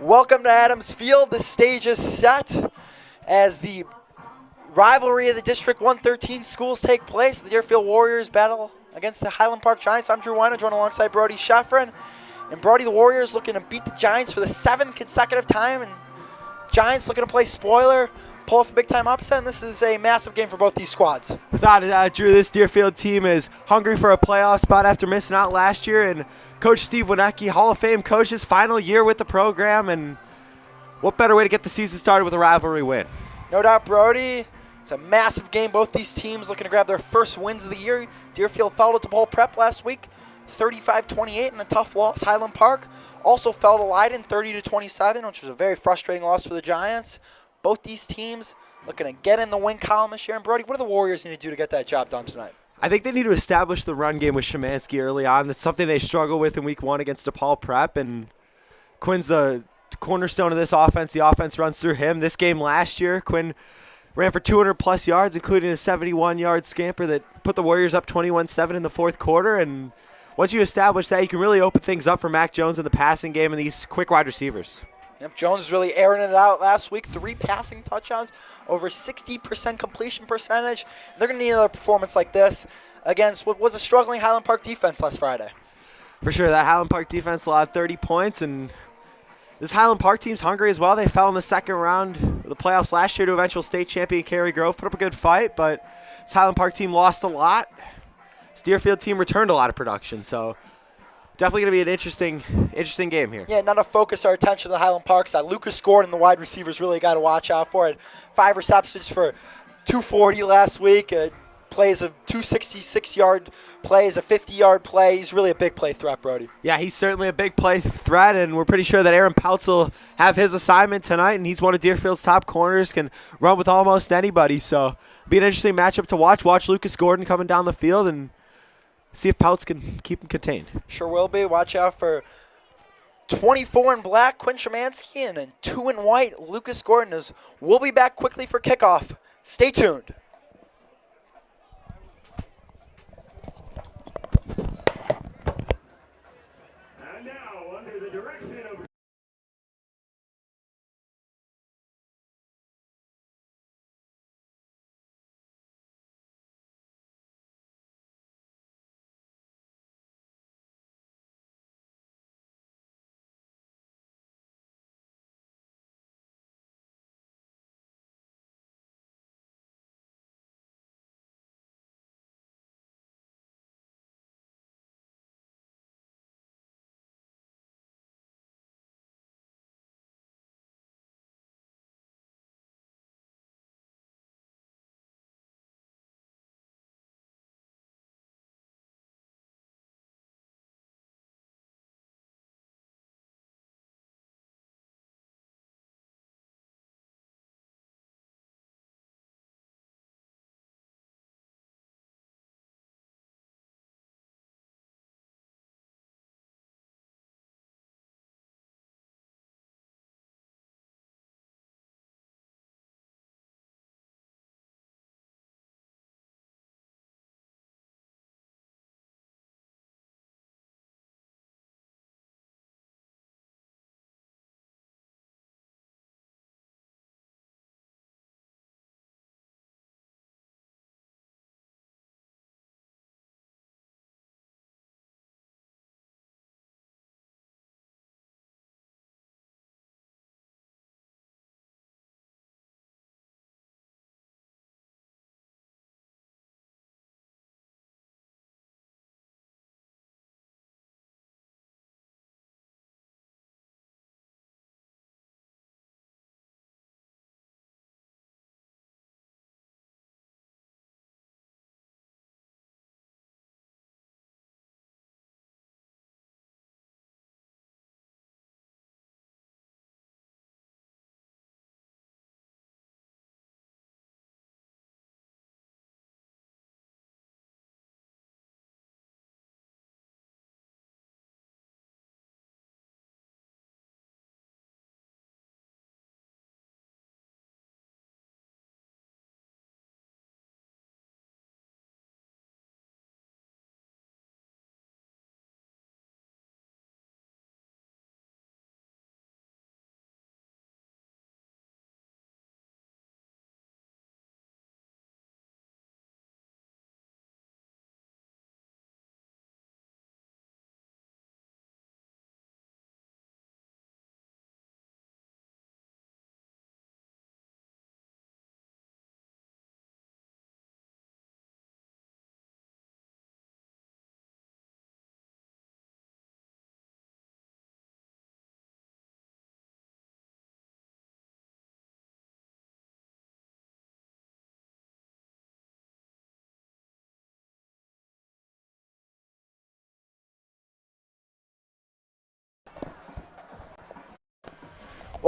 Welcome to Adams Field. The stage is set as the rivalry of the District 113 schools take place. The Deerfield Warriors battle against the Highland Park Giants. I'm Drew Weiner, joined alongside Brody Sheffrin. And Brody, the Warriors looking to beat the Giants for the 7th consecutive time. And Giants looking to play spoiler, pull off a big-time upset. And this is a massive game for both these squads. Without a doubt, Drew, this Deerfield team is hungry for a playoff spot after missing out last year. And Coach Steve Winecki, Hall of Fame coach, his final year with the program. And what better way to get the season started with a rivalry win? No doubt, Brody. It's a massive game. Both these teams looking to grab their first wins of the year. Deerfield fell to DePaul Prep last week, 35-28 in a tough loss. Highland Park also fell to Leiden 30-27, which was a very frustrating loss for the Giants. Both these teams looking to get in the win column this year. And Brody, what do the Warriors need to do to get that job done tonight? I think they need to establish the run game with Shimansky early on. That's something they struggled with in week 1 against DePaul Prep, and Quinn's the cornerstone of this offense. The offense runs through him. This game last year, Quinn ran for 200-plus yards, including a 71-yard scamper that put the Warriors up 21-7 in the fourth quarter. And once you establish that, you can really open things up for Mac Jones in the passing game and these quick wide receivers. Yep, Jones is really airing it out last week. 3 passing touchdowns, over 60% completion percentage. They're going to need another performance like this against what was a struggling Highland Park defense last Friday. For sure, that Highland Park defense allowed 30 points, and this Highland Park team's hungry as well. They fell in the second round of the playoffs last year to eventual state champion Cary Grove. Put up a good fight, but this Highland Park team lost a lot. This Deerfield team returned a lot of production, so definitely going to be an interesting game here. Yeah, now to focus our attention to the Highland Park side. Lucas Gordon, the wide receivers, really got to watch out for it. 5 receptions for 240 last week. Plays a 266-yard plays, a 50-yard play. He's really a big play threat, Brody. Yeah, he's certainly a big play threat, and we're pretty sure that Aaron Pouts will have his assignment tonight, and he's one of Deerfield's top corners, can run with almost anybody. So it'll be an interesting matchup to watch. Watch Lucas Gordon coming down the field and see if Pouts can keep him contained. Sure will be. Watch out for 24 in black, Quinn Shimansky, and then 2 in white, Lucas Gordon. We'll be back quickly for kickoff. Stay tuned.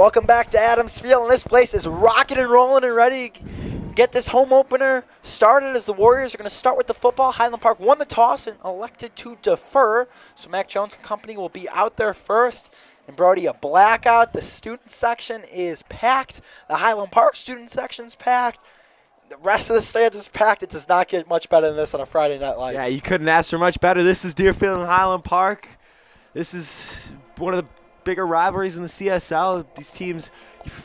Welcome back to Adams Field, and this place is rocking and rolling and ready to get this home opener started as the Warriors are going to start with the football. Highland Park won the toss and elected to defer, so Mac Jones and company will be out there first. And Brody, a blackout. The student section is packed. The Highland Park student section is packed. The rest of the stands is packed. It does not get much better than this on a Friday Night Lights. Yeah, you couldn't ask for much better. This is Deerfield and Highland Park. This is one of the bigger rivalries in the CSL. These teams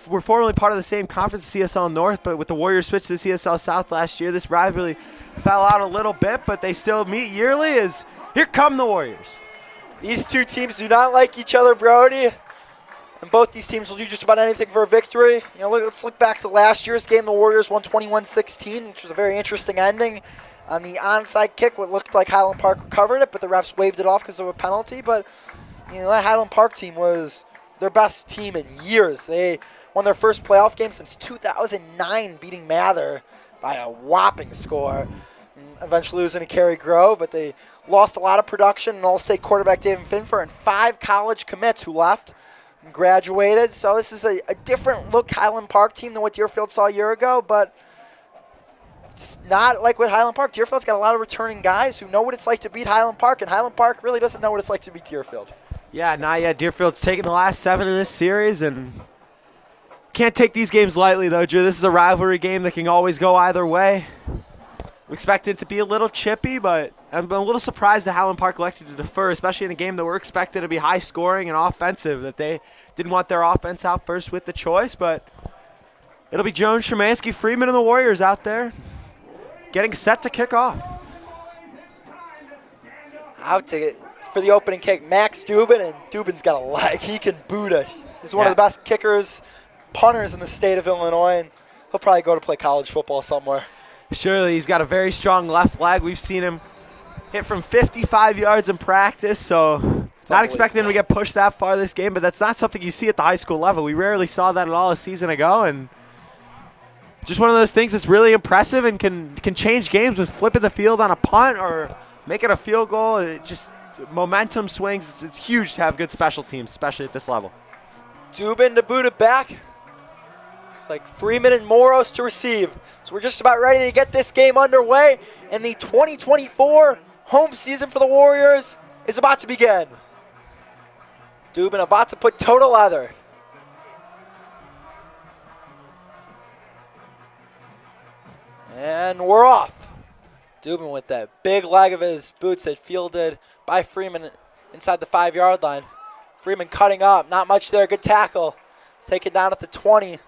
were formerly part of the same conference, the CSL North, but with the Warriors switch to the CSL South last year, this rivalry fell out a little bit, but they still meet yearly as here come the Warriors. These two teams do not like each other, Brody, and both these teams will do just about anything for a victory. Let's look back to last year's game. The Warriors won 21-16, which was a very interesting ending. On the onside kick, what looked like Highland Park recovered it, but the refs waved it off because of a penalty. But that Highland Park team was their best team in years. They won their first playoff game since 2009, beating Mather by a whopping score. And eventually losing to Cary Grove, but they lost a lot of production. And All-State quarterback David Finfer and 5 college commits who left and graduated. So this is a different look Highland Park team than what Deerfield saw a year ago, but it's not like with Highland Park. Deerfield's got a lot of returning guys who know what it's like to beat Highland Park, and Highland Park really doesn't know what it's like to beat Deerfield. Yeah, not yet. Deerfield's taken the last 7 in this series, and can't take these games lightly, though, Drew. This is a rivalry game that can always go either way. We expect it to be a little chippy, but I'm a little surprised that Highland Park elected to defer, especially in a game that we're expected to be high-scoring and offensive, that they didn't want their offense out first with the choice, but it'll be Jones, Shimansky, Freeman, and the Warriors out there getting set to kick off. Out to for the opening kick, Max Dubin, and Dubin's got a leg. He can boot it. He's one of the best kickers, punters in the state of Illinois, and he'll probably go to play college football somewhere. Surely, he's got a very strong left leg. We've seen him hit from 55 yards in practice, so not expecting him to get pushed that far this game, but that's not something you see at the high school level. We rarely saw that at all a season ago, and just one of those things that's really impressive and can change games with flipping the field on a punt or making a field goal. It just momentum swings. It's huge to have good special teams, especially at this level. Dubin to boot it back. It's like Freeman and Moros to receive. So we're just about ready to get this game underway, and the 2024 home season for the Warriors is about to begin. Dubin about to put toe to leather. And we're off. Dubin with that big leg of his boots that fielded by Freeman inside the 5-yard line. Freeman cutting up. Not much there. Good tackle. Taken down at the 20. It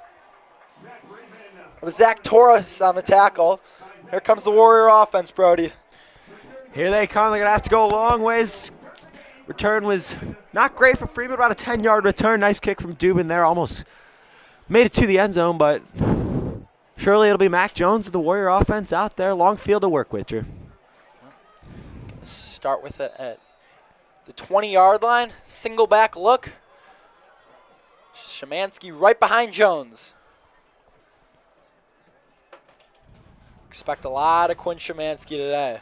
was Zach Torres on the tackle. Here comes the Warrior offense, Brody. Here they come. They're going to have to go a long ways. Return was not great for Freeman. About a 10-yard return. Nice kick from Dubin there. Almost made it to the end zone, but surely it'll be Mac Jones and the Warrior offense out there. Long field to work with, Drew. Start with it at the 20-yard line. Single back look. Shimansky right behind Jones. Expect a lot of Quinn Shimansky today.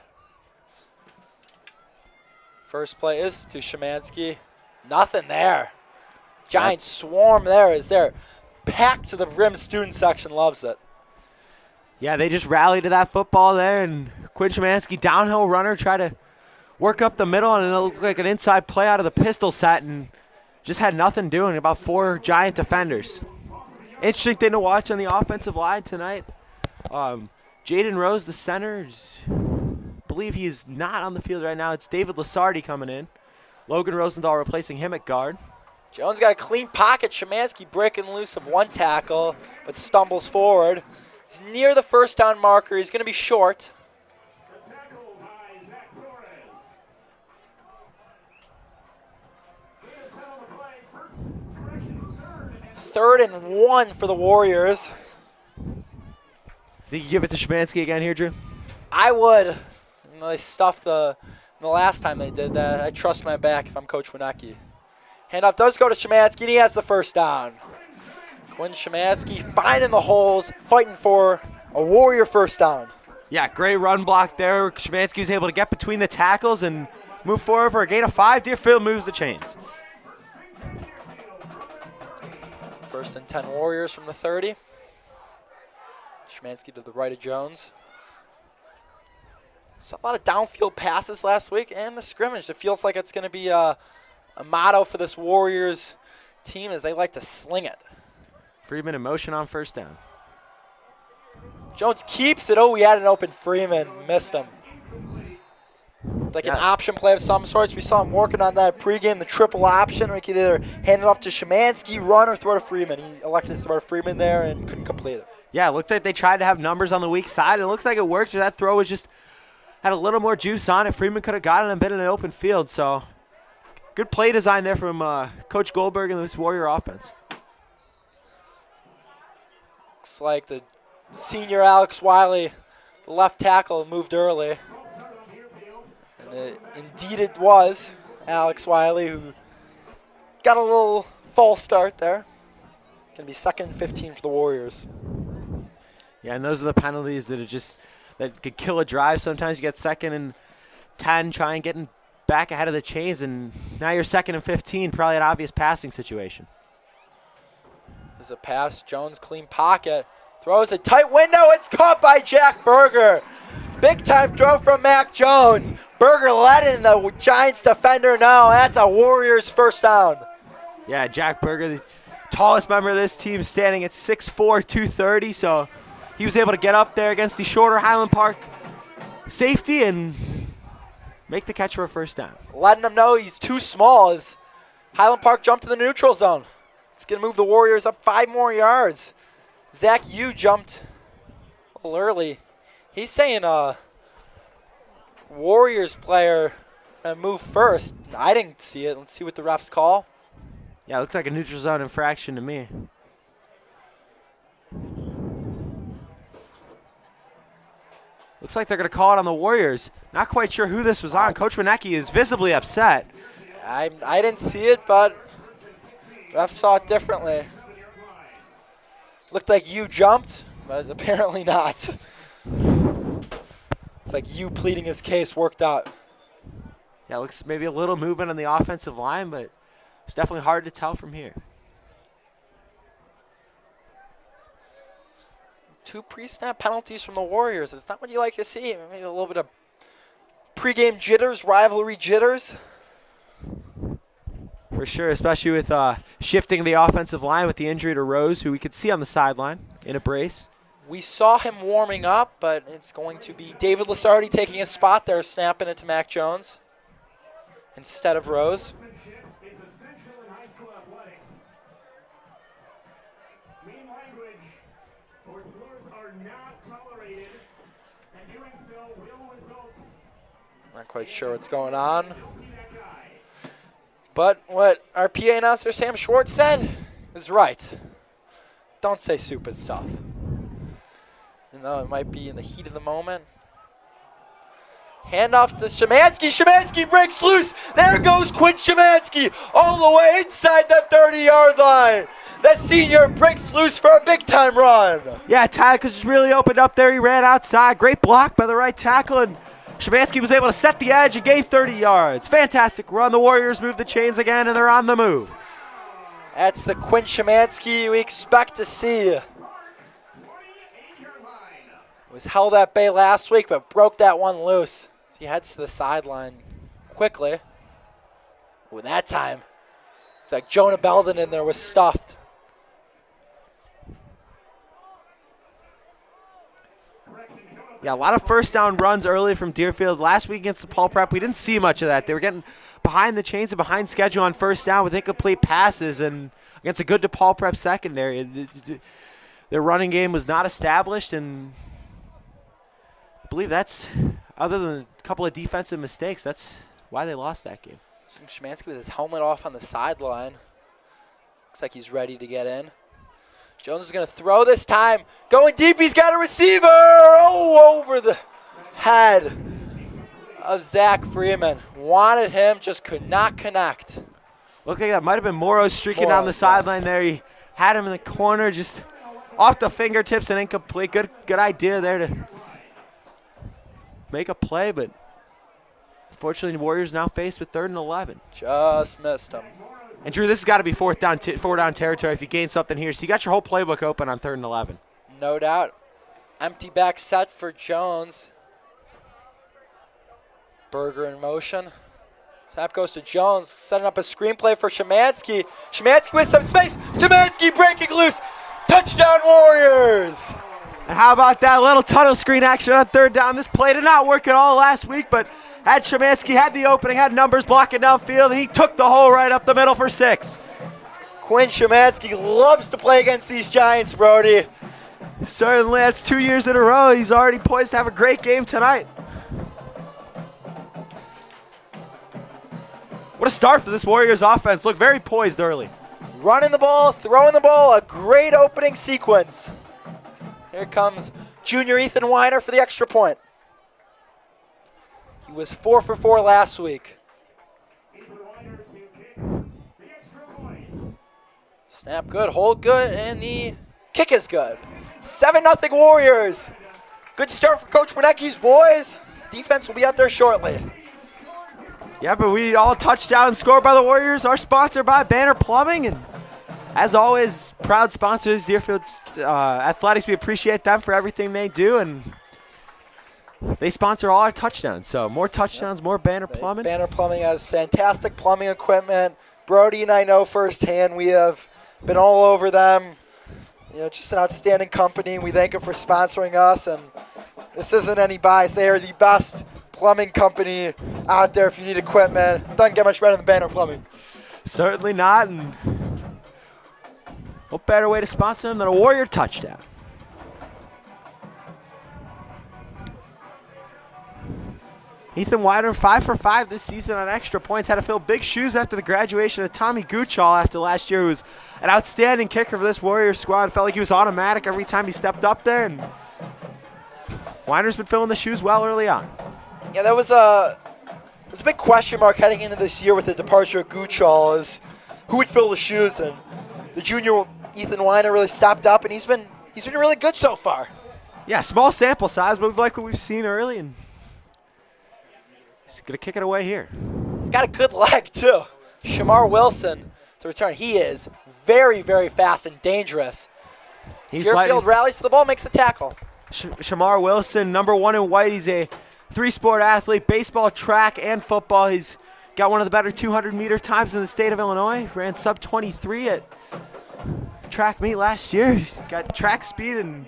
First play is to Shimansky. Nothing there. Giant swarm there is there. Packed to the rim. Student section loves it. Yeah, they just rallied to that football there, and Quinn Shimansky, downhill runner, try to work up the middle, and it looked like an inside play out of the pistol set, and just had nothing doing. About 4 giant defenders. Interesting thing to watch on the offensive line tonight. Jaden Rose, the center, I believe he is not on the field right now. It's David Lasardi coming in. Logan Rosenthal replacing him at guard. Jones got a clean pocket. Shimansky breaking loose of one tackle, but stumbles forward. He's near the first down marker. He's going to be short. Third and 1 for the Warriors. Think you give it to Shimansky again here, Drew? I would. They stuffed the last time they did that. I trust my back if I'm Coach Winecki. Handoff does go to Shimansky, and he has the first down. Quinn Shimansky finding the holes, fighting for a Warrior first down. Yeah, great run block there. Shimansky was able to get between the tackles and move forward for a gain of 5. Deerfield moves the chains. First and 10 Warriors from the 30. Shimansky to the right of Jones. Saw a lot of downfield passes last week and the scrimmage. It feels like it's going to be a motto for this Warriors team as they like to sling it. Freeman in motion on first down. Jones keeps it. Oh, we had an open Freeman. Missed him. Like an option play of some sorts. We saw him working on that pregame, the triple option. We could either hand it off to Shimansky, run, or throw to Freeman. He elected to throw to Freeman there and couldn't complete it. Yeah, it looked like they tried to have numbers on the weak side. It looked like it worked. That throw was just had a little more juice on it. Freeman could have gotten it and been in the open field. So good play design there from Coach Goldberg and this Warrior offense. Looks like the senior Alex Wiley, the left tackle, moved early. And indeed it was Alex Wiley who got a little false start there. Going to be 2nd and 15 for the Warriors. Yeah, and those are the penalties that could kill a drive. Sometimes you get 2nd and 10, trying getting back ahead of the chains, and now you're 2nd and 15, probably an obvious passing situation. There's a pass. Jones, clean pocket. Throws a tight window. It's caught by Jack Berger. Big time throw from Mac Jones. Berger led in the Giants defender. No, that's a Warriors first down. Yeah, Jack Berger, the tallest member of this team, standing at 6'4", 230. So he was able to get up there against the shorter Highland Park safety and make the catch for a first down. Letting him know he's too small as Highland Park jumped to the neutral zone. It's going to move the Warriors up 5 more yards. Zach Yu jumped a little early. He's saying Warriors player move first. I didn't see it. Let's see what the refs call. Yeah, it looked like a neutral zone infraction to me. Looks like they're going to call it on the Warriors. Not quite sure who this was on. Coach Winecki is visibly upset. I didn't see it, but refs saw it differently. Looked like you jumped, but apparently not. It's like you pleading his case worked out. Yeah, looks maybe a little movement on the offensive line, but it's definitely hard to tell from here. 2 pre-snap penalties from the Warriors. It's not what you like to see. Maybe a little bit of pregame jitters, rivalry jitters. For sure, especially with shifting the offensive line with the injury to Rose, who we could see on the sideline in a brace. We saw him warming up, but it's going to be David Lasardi taking a spot there, snapping it to Mac Jones instead of Rose. Not quite sure what's going on. But what our PA announcer Sam Schwartz said is right. Don't say stupid stuff. You know, it might be in the heat of the moment. Handoff to Shimansky. Shimansky breaks loose. There goes Quinn Shimansky all the way inside the 30-yard line. The senior breaks loose for a big-time run. Yeah, tackle just really opened up there. He ran outside. Great block by the right tackle, and Shimansky was able to set the edge and gain 30 yards. Fantastic run. The Warriors move the chains again, and they're on the move. That's the Quinn Shimansky we expect to see. Was held at bay last week, but broke that one loose. He heads to the sideline quickly. With that time, it's like Jonah Belden in there was stuffed. Yeah, a lot of first down runs early from Deerfield. Last week against the Paul Prep, we didn't see much of that. They were getting behind the chains and behind schedule on first down with incomplete passes, and against a good DePaul Prep secondary. Their running game was not established, and I believe that's, other than a couple of defensive mistakes, that's why they lost that game. Shimansky with his helmet off on the sideline. Looks like he's ready to get in. Jones is going to throw this time. Going deep, he's got a receiver. Oh, over the head of Zach Freeman. Wanted him, just could not connect. Looked like that might have been Morrow streaking down the sideline there. He had him in the corner, just off the fingertips and incomplete. Good idea there to make a play, but unfortunately the Warriors now faced with 3rd and 11. Just missed him. And Drew, this has got to be four down territory if you gain something here. So you got your whole playbook open on 3rd and 11. No doubt. Empty back set for Jones. Berger in motion. Snap goes to Jones, setting up a screenplay for Shimansky. Shimansky with some space. Shimansky breaking loose. Touchdown Warriors! And how about that little tunnel screen action on 3rd down? This play did not work at all last week, but had Shimansky, had the opening, had numbers blocking downfield, and he took the hole right up the middle for 6. Quinn Shimansky loves to play against these Giants, Brody. Certainly, that's 2 years in a row. He's already poised to have a great game tonight. What a start for this Warriors offense. Look very poised early. Running the ball, throwing the ball, a great opening sequence. Here comes junior Ethan Weiner for the extra point. He was 4 for 4 last week. Snap good, hold good, and the kick is good. 7-0 Warriors. Good start for Coach Wernecki's boys. His defense will be out there shortly. Yeah, but we all touchdowns scored by the Warriors are sponsored by Banner Plumbing. And as always, proud sponsors, Deerfield Athletics. We appreciate them for everything they do. And they sponsor all our touchdowns. So more touchdowns, more Banner Plumbing. Banner Plumbing has fantastic plumbing equipment. Brody and I know firsthand. We have been all over them. You know, just an outstanding company. We thank them for sponsoring us. And this isn't any bias. They are the best plumbing company out there if you need equipment. Doesn't get much better than Banner Plumbing. Certainly not. And what better way to sponsor them than a Warrior touchdown? Ethan Wider, 5 for 5 this season on extra points. Had to fill big shoes after the graduation of Tommy Guchall after last year, who was an outstanding kicker for this Warriors squad. Felt like he was automatic every time he stepped up there. And Wider's been filling the shoes well early on. Yeah, that was a big question mark heading into this year with the departure of Guchall, is who would fill the shoes, and the junior Ethan Weiner really stepped up, and he's been really good so far. Yeah, small sample size, but we like what we've seen early, and he's gonna kick it away here. He's got a good leg too. Shamar Wilson to return. He is very, very fast and dangerous. Deerfield rallies to the ball, makes the tackle. Shamar Wilson, number 1 in white. He's a 3-sport athlete, baseball, track, and football. He's got one of the better 200-meter times in the state of Illinois. Ran sub-23 at track meet last year. He's got track speed and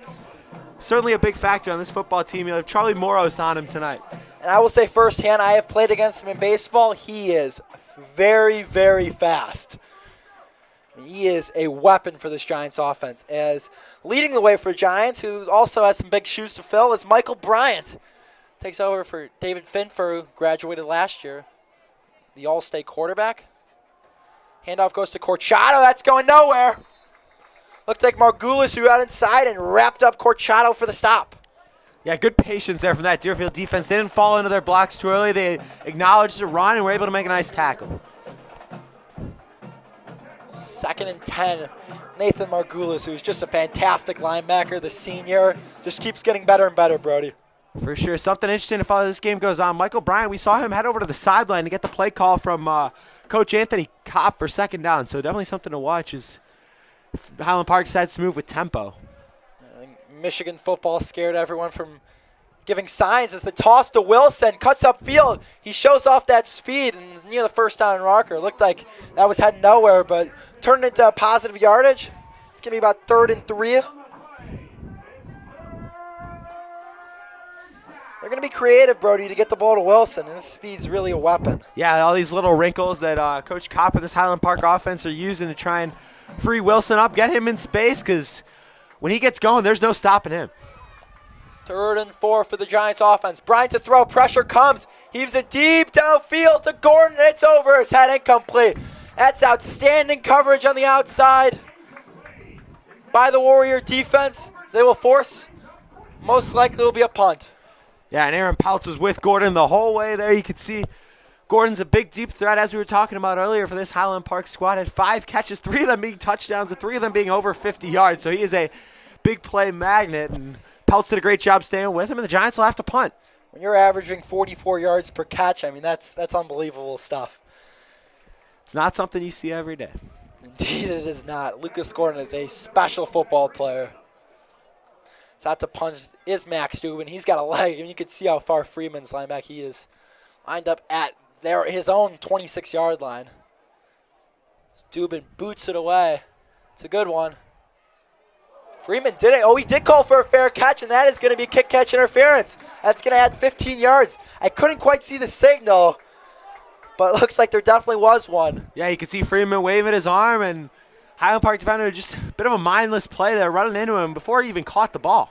certainly a big factor on this football team. You'll have Charlie Moros on him tonight. And I will say firsthand, I have played against him in baseball. He is very, very fast. He is a weapon for this Giants offense. As leading the way for the Giants, who also has some big shoes to fill, is Michael Bryant. Takes over for David Finfer, who graduated last year, the All-State quarterback. Handoff goes to Corchado. That's going nowhere. Looked like Margulis, who got inside and wrapped up Corchado for the stop. Yeah, good patience there from that Deerfield defense. They didn't fall into their blocks too early. They acknowledged the run and were able to make a nice tackle. 2nd and 10. Nathan Margulis, who's just a fantastic linebacker, the senior, just keeps getting better and better, Brody. For sure. Something interesting to follow this game goes on. Michael Bryant, we saw him head over to the sideline to get the play call from Coach Anthony Kopp for 2nd down. So definitely something to watch as Highland Park decides to move with tempo. I think Michigan football scared everyone from giving signs as the toss to Wilson cuts upfield. He shows off that speed and is near the 1st down marker. Looked like that was heading nowhere, but turned into positive yardage. It's going to be about 3rd and 3. They're going to be creative, Brody, to get the ball to Wilson. His speed's really a weapon. Yeah, all these little wrinkles that Coach Kopp and this Highland Park offense are using to try and free Wilson up, get him in space, because when he gets going, there's no stopping him. 3rd and 4 for the Giants offense. Bryant to throw. Pressure comes. Heaves it deep downfield to Gordon. It's over his head, incomplete. That's outstanding coverage on the outside by the Warrior defense. They will force, most likely will be a punt. Yeah, and Aaron Pouts was with Gordon the whole way there. You could see Gordon's a big, deep threat, as we were talking about earlier, for this Highland Park squad. Had 5 catches, 3 of them being touchdowns, and 3 of them being over 50 yards. So he is a big play magnet, and Pouts did a great job staying with him, and the Giants will have to punt. When you're averaging 44 yards per catch, I mean, that's unbelievable stuff. It's not something you see every day. Indeed it is not. Lucas Gordon is a special football player. It's out to punch is Max Dubin. He's got a leg, and you can see how far Freeman's line back he is. Lined up at his own 26-yard line. Dubin boots it away. It's a good one. Freeman did it. Oh, he did call for a fair catch, and that is going to be kick catch interference. That's going to add 15 yards. I couldn't quite see the signal, but it looks like there definitely was one. Yeah, you can see Freeman waving his arm, and Highland Park defender just a bit of a mindless play there, running into him before he even caught the ball.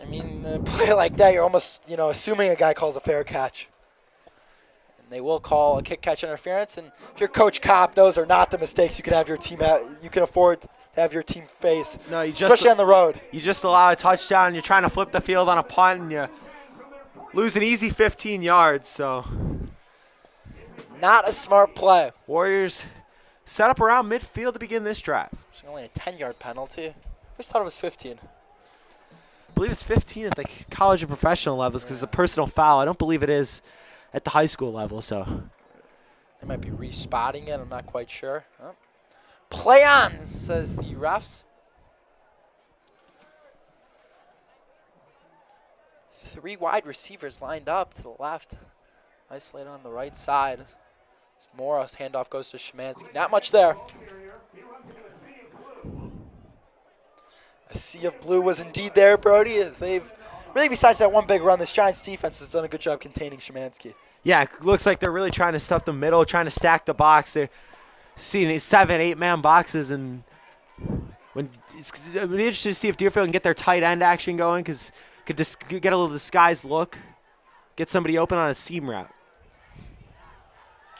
I mean, a play like that, you're almost, assuming a guy calls a fair catch. And they will call a kick catch interference. And if you're Coach Kopp, those are not the mistakes you can have your team you can afford to have your team face. No, especially on the road. You just allow a touchdown, and you're trying to flip the field on a punt, and you lose an easy 15 yards. So not a smart play. Warriors set up around midfield to begin this drive. It's only a 10-yard penalty. I always thought it was 15. I believe it's 15 at the college and professional levels because it's a personal foul. I don't believe it is at the high school level. So they might be respotting it. I'm not quite sure. Oh. Play on, says the refs. 3 wide receivers lined up to the left. Isolated on the right side. Morris handoff goes to Shimansky. Not much there. A sea of blue was indeed there, Brody, as they've really, besides that one big run, this Giants defense has done a good job containing Shimansky. Yeah, it looks like they're really trying to stuff the middle, trying to stack the box. They're seeing 7, 8-man boxes, and it'll be interesting to see if Deerfield can get their tight end action going because could get a little disguised look, get somebody open on a seam route.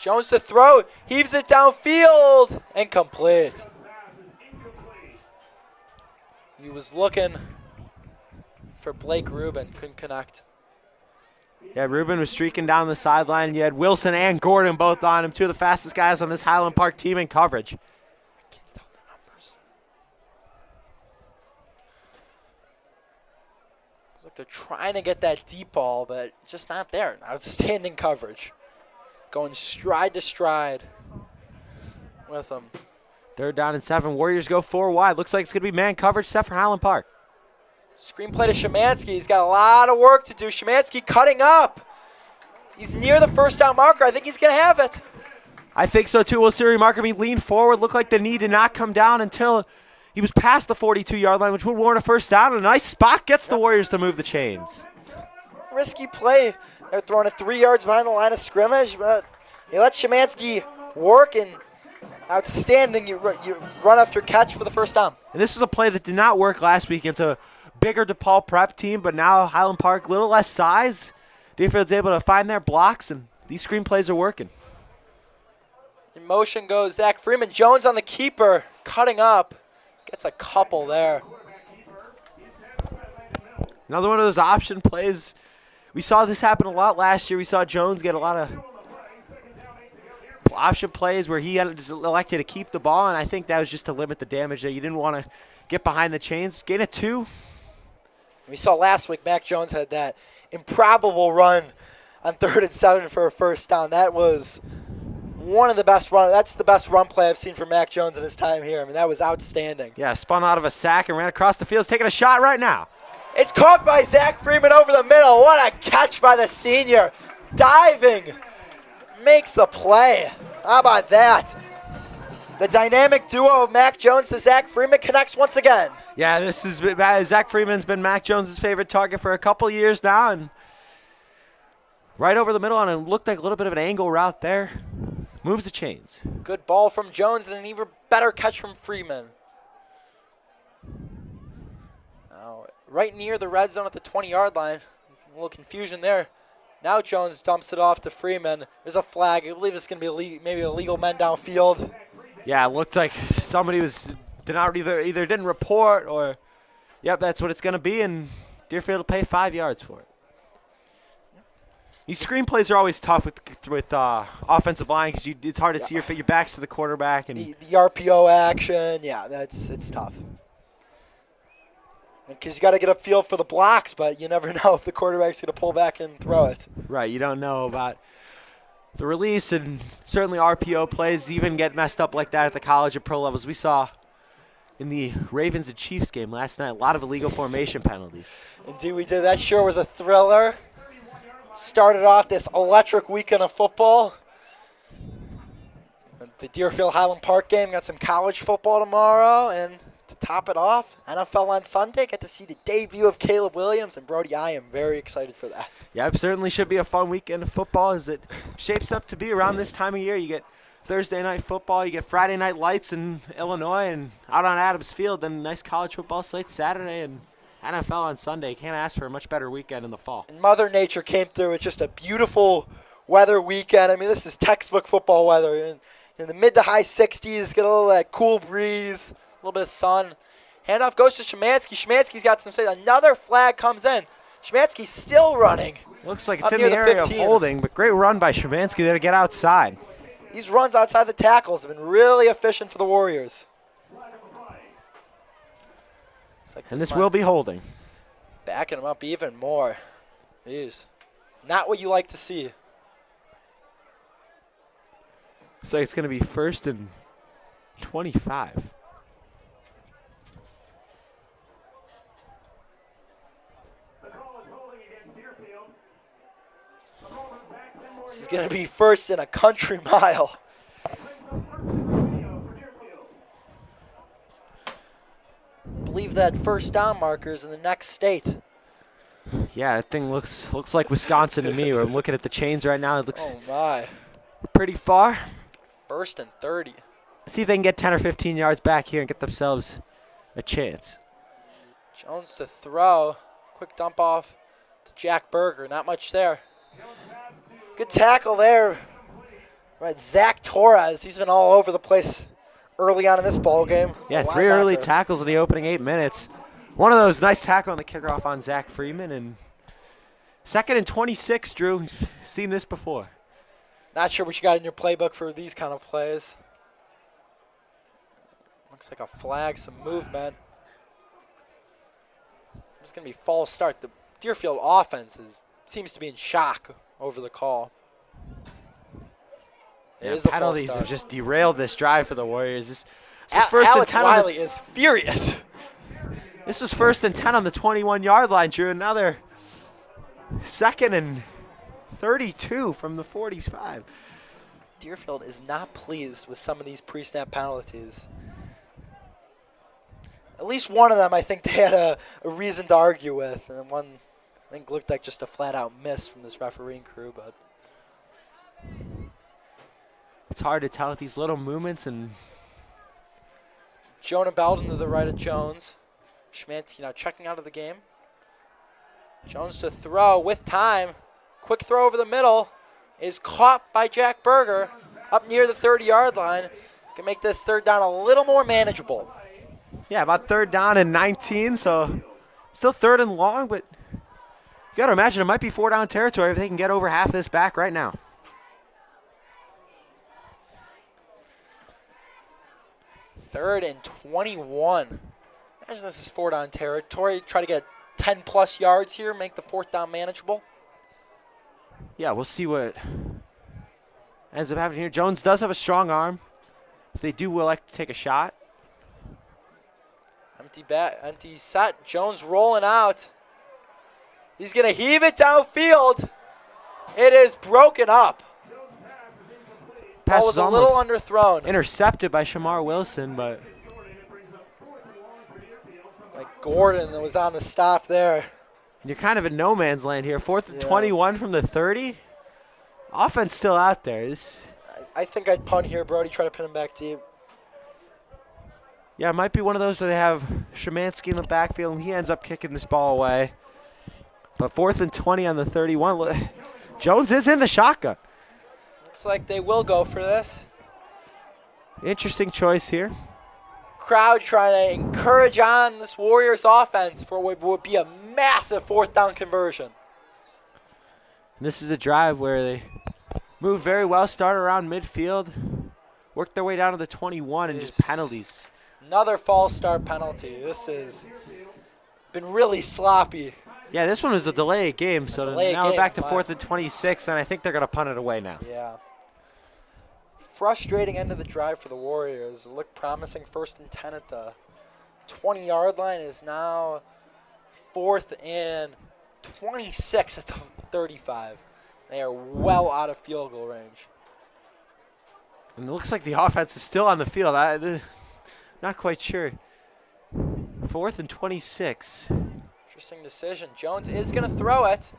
Jones to throw, heaves it downfield, incomplete. He was looking for Blake Rubin, couldn't connect. Yeah, Rubin was streaking down the sideline. You had Wilson and Gordon both on him, 2 of the fastest guys on this Highland Park team in coverage. I can't tell the numbers. Looks like they're trying to get that deep ball, but just not there. Outstanding coverage. Going stride to stride with them. 3rd down and 7. Warriors go 4 wide. Looks like it's going to be man coverage set for Highland Park. Screenplay to Shimansky. He's got a lot of work to do. Shimansky cutting up. He's near the 1st down marker. I think he's going to have it. I think so too. We'll see Marker lean forward. Looked like the knee did not come down until he was past the 42-yard line, which would warrant a 1st down. A nice spot gets the Warriors to move the chains. Risky play. They're throwing it 3 yards behind the line of scrimmage, but they let Shimansky work, and outstanding. You run after catch for the 1st down. And this was a play that did not work last week against a bigger DePaul prep team, but now Highland Park, a little less size. Deerfield's able to find their blocks, and these screenplays are working. In motion goes Zach Freeman. Jones on the keeper, cutting up. Gets a couple there. Another one of those option plays. We saw this happen a lot last year. We saw Jones get a lot of option plays where he elected to keep the ball, and I think that was just to limit the damage that you didn't want to get behind the chains. Gain of 2. We saw last week Mac Jones had that improbable run on 3rd and 7 for a 1st down. That was one of the best run. That's the best run play I've seen from Mac Jones in his time here. I mean, that was outstanding. Yeah, spun out of a sack and ran across the field. He's taking a shot right now. It's caught by Zach Freeman over the middle. What a catch by the senior. Diving. Makes the play. How about that? The dynamic duo of Mac Jones to Zach Freeman connects once again. Yeah, this is Zach Freeman's been Mac Jones' favorite target for a couple years now, and right over the middle, and it looked like a little bit of an angle route there. Moves the chains. Good ball from Jones and an even better catch from Freeman. Now, right near the red zone at the 20-yard line. A little confusion there. Now Jones dumps it off to Freeman. There's a flag. I believe it's going to be maybe illegal men downfield. Yeah, it looked like somebody either didn't report or, yep, that's what it's going to be, and Deerfield will pay 5 yards for it. These screenplays are always tough with offensive line because it's hard to see your back's to the quarterback. And the RPO action, yeah, it's tough. Because you got to get upfield for the blocks, but you never know if the quarterback's going to pull back and throw it. Right, you don't know about the release, and certainly RPO plays even get messed up like that at the college and pro levels. We saw in the Ravens and Chiefs game last night a lot of illegal formation penalties. Indeed we did. That sure was a thriller. Started off this electric weekend of football. The Deerfield Highland Park game, got some college football tomorrow, and to top it off, NFL on Sunday. Get to see the debut of Caleb Williams, and Brody, I am very excited for that. Yeah, it certainly should be a fun weekend of football as it shapes up to be around this time of year. You get Thursday night football, you get Friday night lights in Illinois and out on Adams Field, then nice college football slate Saturday and NFL on Sunday. Can't ask for a much better weekend in the fall. And Mother Nature came through with just a beautiful weather weekend. I mean, this is textbook football weather. In the mid to high 60s, get a little that cool breeze, a little bit of sun. Handoff goes to Shimansky. Shimansky's got some space. Another flag comes in. Shimansky's still running. Looks like it's in the area of holding, but great run by Shimansky there to get outside. These runs outside the tackles have been really efficient for the Warriors. Like and this will be holding. Backing him up even more. Jeez. Not what you like to see. So it's going to be 1st and 25. This is going to be first in a country mile. I believe that first down marker is in the next state. Yeah, that thing looks like Wisconsin to me. I'm looking at the chains right now. It looks pretty far. 1st and 30. Let's see if they can get 10 or 15 yards back here and get themselves a chance. Jones to throw. Quick dump off to Jack Berger. Not much there. Good tackle there. Right, Zach Torres. He's been all over the place early on in this ball game. Yeah, 3 early tackles in the opening 8 minutes. One of those, nice tackle on the kickoff on Zach Freeman. And 2nd and 26, Drew. We've seen this before. Not sure what you got in your playbook for these kind of plays. Looks like a flag, some movement. It's going to be false start. The Deerfield offense seems to be in shock over the call. It is a penalties have just derailed this drive for the Warriors. This was Alex Wiley is furious. This was 1st and 10 on the 21-yard line, Drew. Another 2nd and 32 from the 45. Deerfield is not pleased with some of these pre-snap penalties. At least one of them I think they had a reason to argue with. And one I think looked like just a flat-out miss from this refereeing crew. But it's hard to tell with these little movements. And Jonah Belden to the right of Jones. Shimansky now checking out of the game. Jones to throw with time. Quick throw over the middle is caught by Jack Berger up near the 30-yard line. Can make this 3rd down a little more manageable. Yeah, about 3rd down and 19, so still 3rd and long, but you got to imagine it might be 4-down territory if they can get over half this back right now. Third and 21. Imagine this is 4-down territory. Try to get 10-plus yards here, make the 4th down manageable. Yeah, we'll see what ends up happening here. Jones does have a strong arm. If they do, we'll like to take a shot. Empty set. Jones rolling out. He's going to heave it downfield. It is broken up. Ball was a little underthrown. Intercepted by Shamar Wilson, but like Gordon was on the stop there. And you're kind of in no man's land here. 4th and 21 from the 30. Offense still out there. I think I'd punt here, Brody. Try to pin him back deep. Yeah, it might be one of those where they have Shimansky in the backfield, and he ends up kicking this ball away. But 4th and 20 on the 31. Jones is in the shotgun. Looks like they will go for this. Interesting choice here. Crowd trying to encourage on this Warriors offense for what would be a massive 4th down conversion. And this is a drive where they move very well, start around midfield, work their way down to the 21, and just penalties. Another false start penalty. This is been really sloppy. Yeah, this one was a delay game, so now we're back to 4th and 26, and I think they're going to punt it away now. Yeah. Frustrating end of the drive for the Warriors. It looked promising 1st and 10 at the 20-yard line. Is now 4th and 26 at the 35. They are well out of field goal range. And it looks like the offense is still on the field. Not quite sure. 4th and 26. Interesting decision. Jones is going to throw it.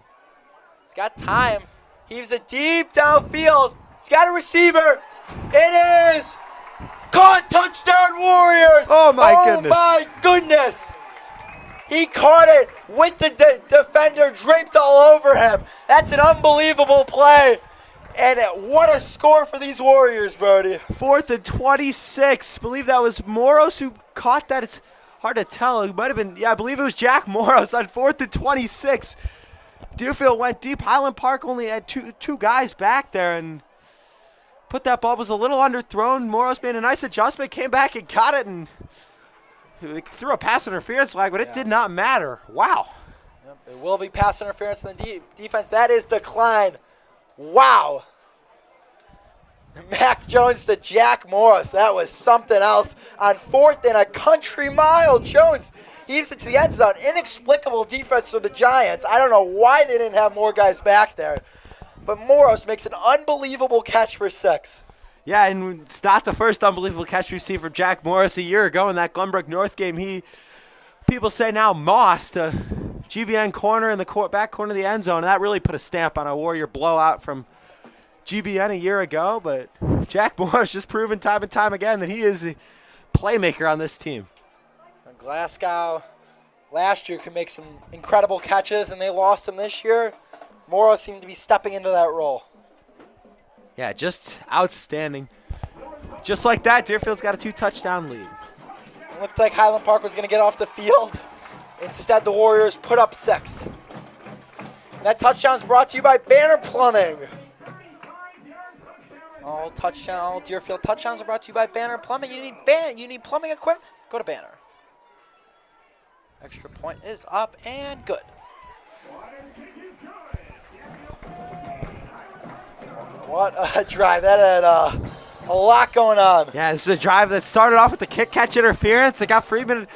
He's got time. Heaves it deep downfield. He's got a receiver. It is caught. Touchdown, Warriors. Oh, my goodness. Oh, my goodness. He caught it with the defender draped all over him. That's an unbelievable play. And what a score for these Warriors, Brody. 4th and 26. I believe that was Moros who caught that. It's hard to tell. It might have been, I believe it was Jack Moros on 4th and 26. Deerfield went deep. Highland Park only had two guys back there and put that ball. Was a little underthrown. Moros made a nice adjustment, came back and got it, and they threw a pass interference flag, but it did not matter. Wow. Yep, it will be pass interference in the defense. That is decline. Wow. Mac Jones to Jack Morris. That was something else. On 4th and a country mile, Jones heaves it to the end zone. Inexplicable defense for the Giants. I don't know why they didn't have more guys back there. But Morris makes an unbelievable catch for 6. Yeah, and it's not the first unbelievable catch we've seen from Jack Morris. A year ago in that Glenbrook North game, people say now mossed a GBN corner in the back corner of the end zone. And that really put a stamp on a Warrior blowout from GBN a year ago. But Jack Morris just proven time and time again that he is a playmaker on this team. And Glasgow last year could make some incredible catches, and they lost him this year. Morris seemed to be stepping into that role. Yeah, just outstanding. Just like that, Deerfield's got a 2-touchdown lead. It looked like Highland Park was going to get off the field. Instead, the Warriors put up 6. And that touchdown is brought to you by Banner Plumbing. All Deerfield touchdowns are brought to you by Banner Plumbing. You need plumbing equipment? Go to Banner. Extra point is up and good. What a drive. That had a lot going on. Yeah, this is a drive that started off with the kick-catch interference. It got Freeman,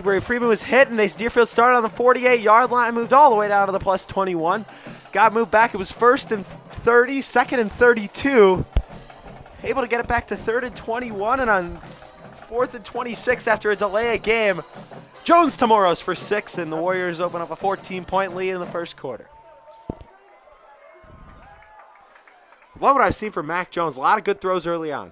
where Freeman was hit, and Deerfield started on the 48-yard line, moved all the way down to the plus 21. Got moved back. It was 1st and 30, 2nd and 32. Able to get it back to 3rd and 21, and on 4th and 26 after a delay of game, Jones to Moros for 6, and the Warriors open up a 14-point lead in the first quarter. Love what I've seen from Mac Jones. A lot of good throws early on.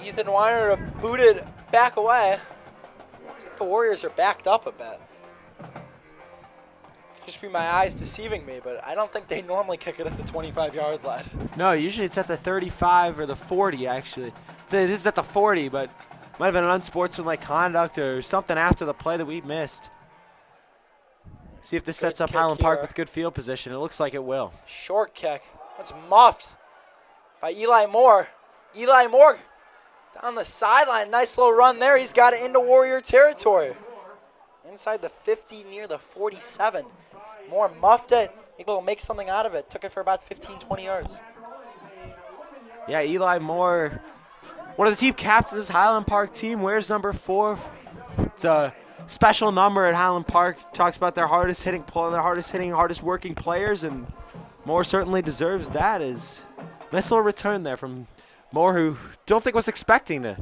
Ethan Weiner booted back away. The Warriors are backed up a bit. Just be my eyes deceiving me, but I don't think they normally kick it at the 25-yard line. No, usually it's at the 35 or the 40, actually. It is at the 40, but might have been an unsportsmanlike conduct or something after the play that we missed. See if this sets up Highland Park with good field position. It looks like it will. Short kick. That's muffed by Eli Moore. Eli Moore down the sideline, nice little run there. He's got it into Warrior territory. Inside the 50, near the 47. Moore muffed it, able to make something out of it. Took it for about 15, 20 yards. Yeah, Eli Moore, one of the team captains of this Highland Park team, wears number 4. It's a special number at Highland Park. Talks about their hardest hitting, hardest working players, and Moore certainly deserves that. Is nice little return there from Moore, who don't think was expecting to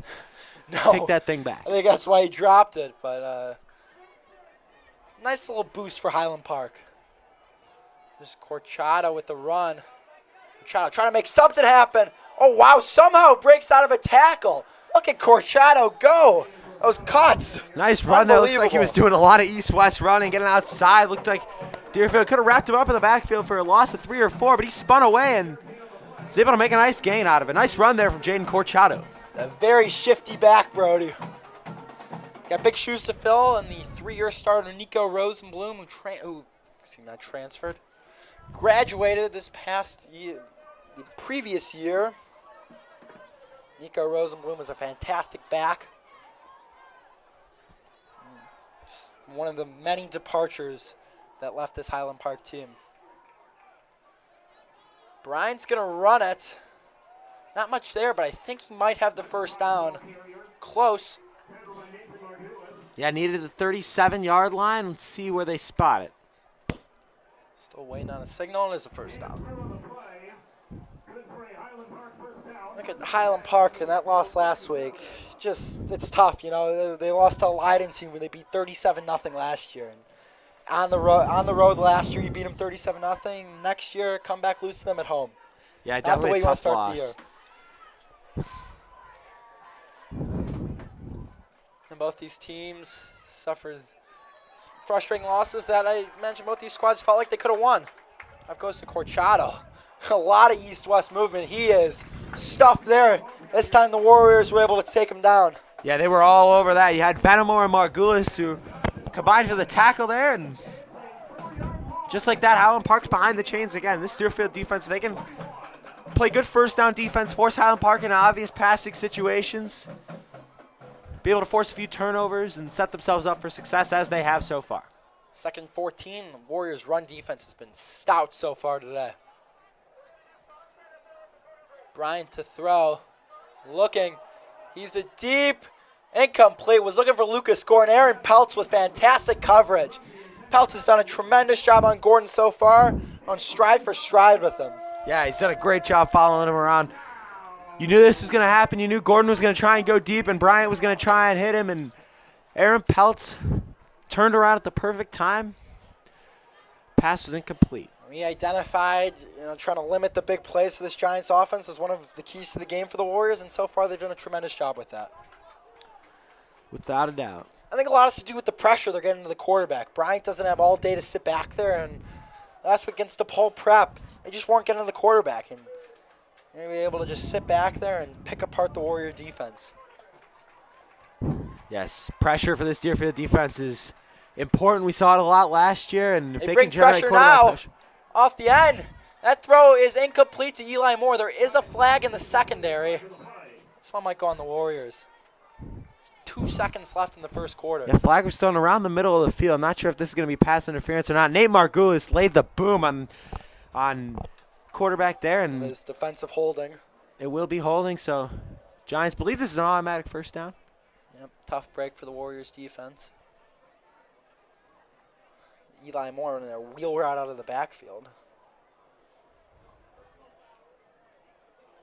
take that thing back. I think that's why he dropped it, but nice little boost for Highland Park. Just Corchado with the run. Corchado trying to make something happen. Oh, wow, somehow breaks out of a tackle. Look at Corchado go. Those cuts. Nice run there. Looked like he was doing a lot of east-west running, getting outside. Looked like Deerfield could have wrapped him up in the backfield for a loss of 3 or 4, but he spun away and He's able to make a nice gain out of it. Nice run there from Jaden Corchado. A very shifty back, Brody. He's got big shoes to fill, and the 3-year starter Nico Rosenblum, not transferred, graduated this past year, the previous year. Nico Rosenblum is a fantastic back. Just one of the many departures that left this Highland Park team. Bryant's going to run it. Not much there, but I think he might have the first down. Close. Yeah, needed the 37-yard line. Let's see where they spot it. Still waiting on a signal, and it's a first down. Look at Highland Park and that loss last week. It's tough, you know. They lost to a Leiden team when they beat 37-0 last year. And on the road last year, you beat them 37-0. Next year, come back, lose to them at home. Yeah, not the definitely way a you want to tough start the loss. year. And both these teams suffered frustrating losses that I mentioned. Both these squads felt like they could have won. That goes to Corchado. A lot of east-west movement. He is stuffed there. This time the Warriors were able to take him down. Yeah, they were all over that. You had Vanamore and Margulis who combined for the tackle there, and just like that, Highland Park's behind the chains again. This Deerfield defense, they can play good first down defense, force Highland Park into obvious passing situations, be able to force a few turnovers and set themselves up for success as they have so far. 2nd and 14, the Warriors' run defense has been stout so far today. Bryant to throw, looking, heaves it deep, incomplete, was looking for Lucas Gordon. Aaron Peltz with fantastic coverage. Peltz has done a tremendous job on Gordon so far, on stride for stride with him. Yeah, he's done a great job following him around. You knew this was going to happen. You knew Gordon was going to try and go deep, and Bryant was going to try and hit him, and Aaron Peltz turned around at the perfect time. Pass was incomplete. We identified, trying to limit the big plays for this Giants offense as one of the keys to the game for the Warriors, and so far they've done a tremendous job with that. Without a doubt. I think a lot has to do with the pressure they're getting to the quarterback. Bryant doesn't have all day to sit back there, and last week against DePaul Prep, they just weren't getting to the quarterback, and they're able to just sit back there and pick apart the Warrior defense. Yes, pressure for this Deerfield defense is important. We saw it a lot last year, and if They they bring can generate pressure quarterback now. pressure. Off the end. That throw is incomplete to Eli Moore. There is a flag in the secondary. This one might go on the Warriors. 2 seconds left in the first quarter. The flag was thrown around the middle of the field. Not sure if this is going to be pass interference or not. Nate Margulis laid the boom on quarterback there, and It is defensive holding. it will be holding. So Giants believe this is an automatic first down. Yep, tough break for the Warriors defense. Eli Moore running their wheel route out of the backfield.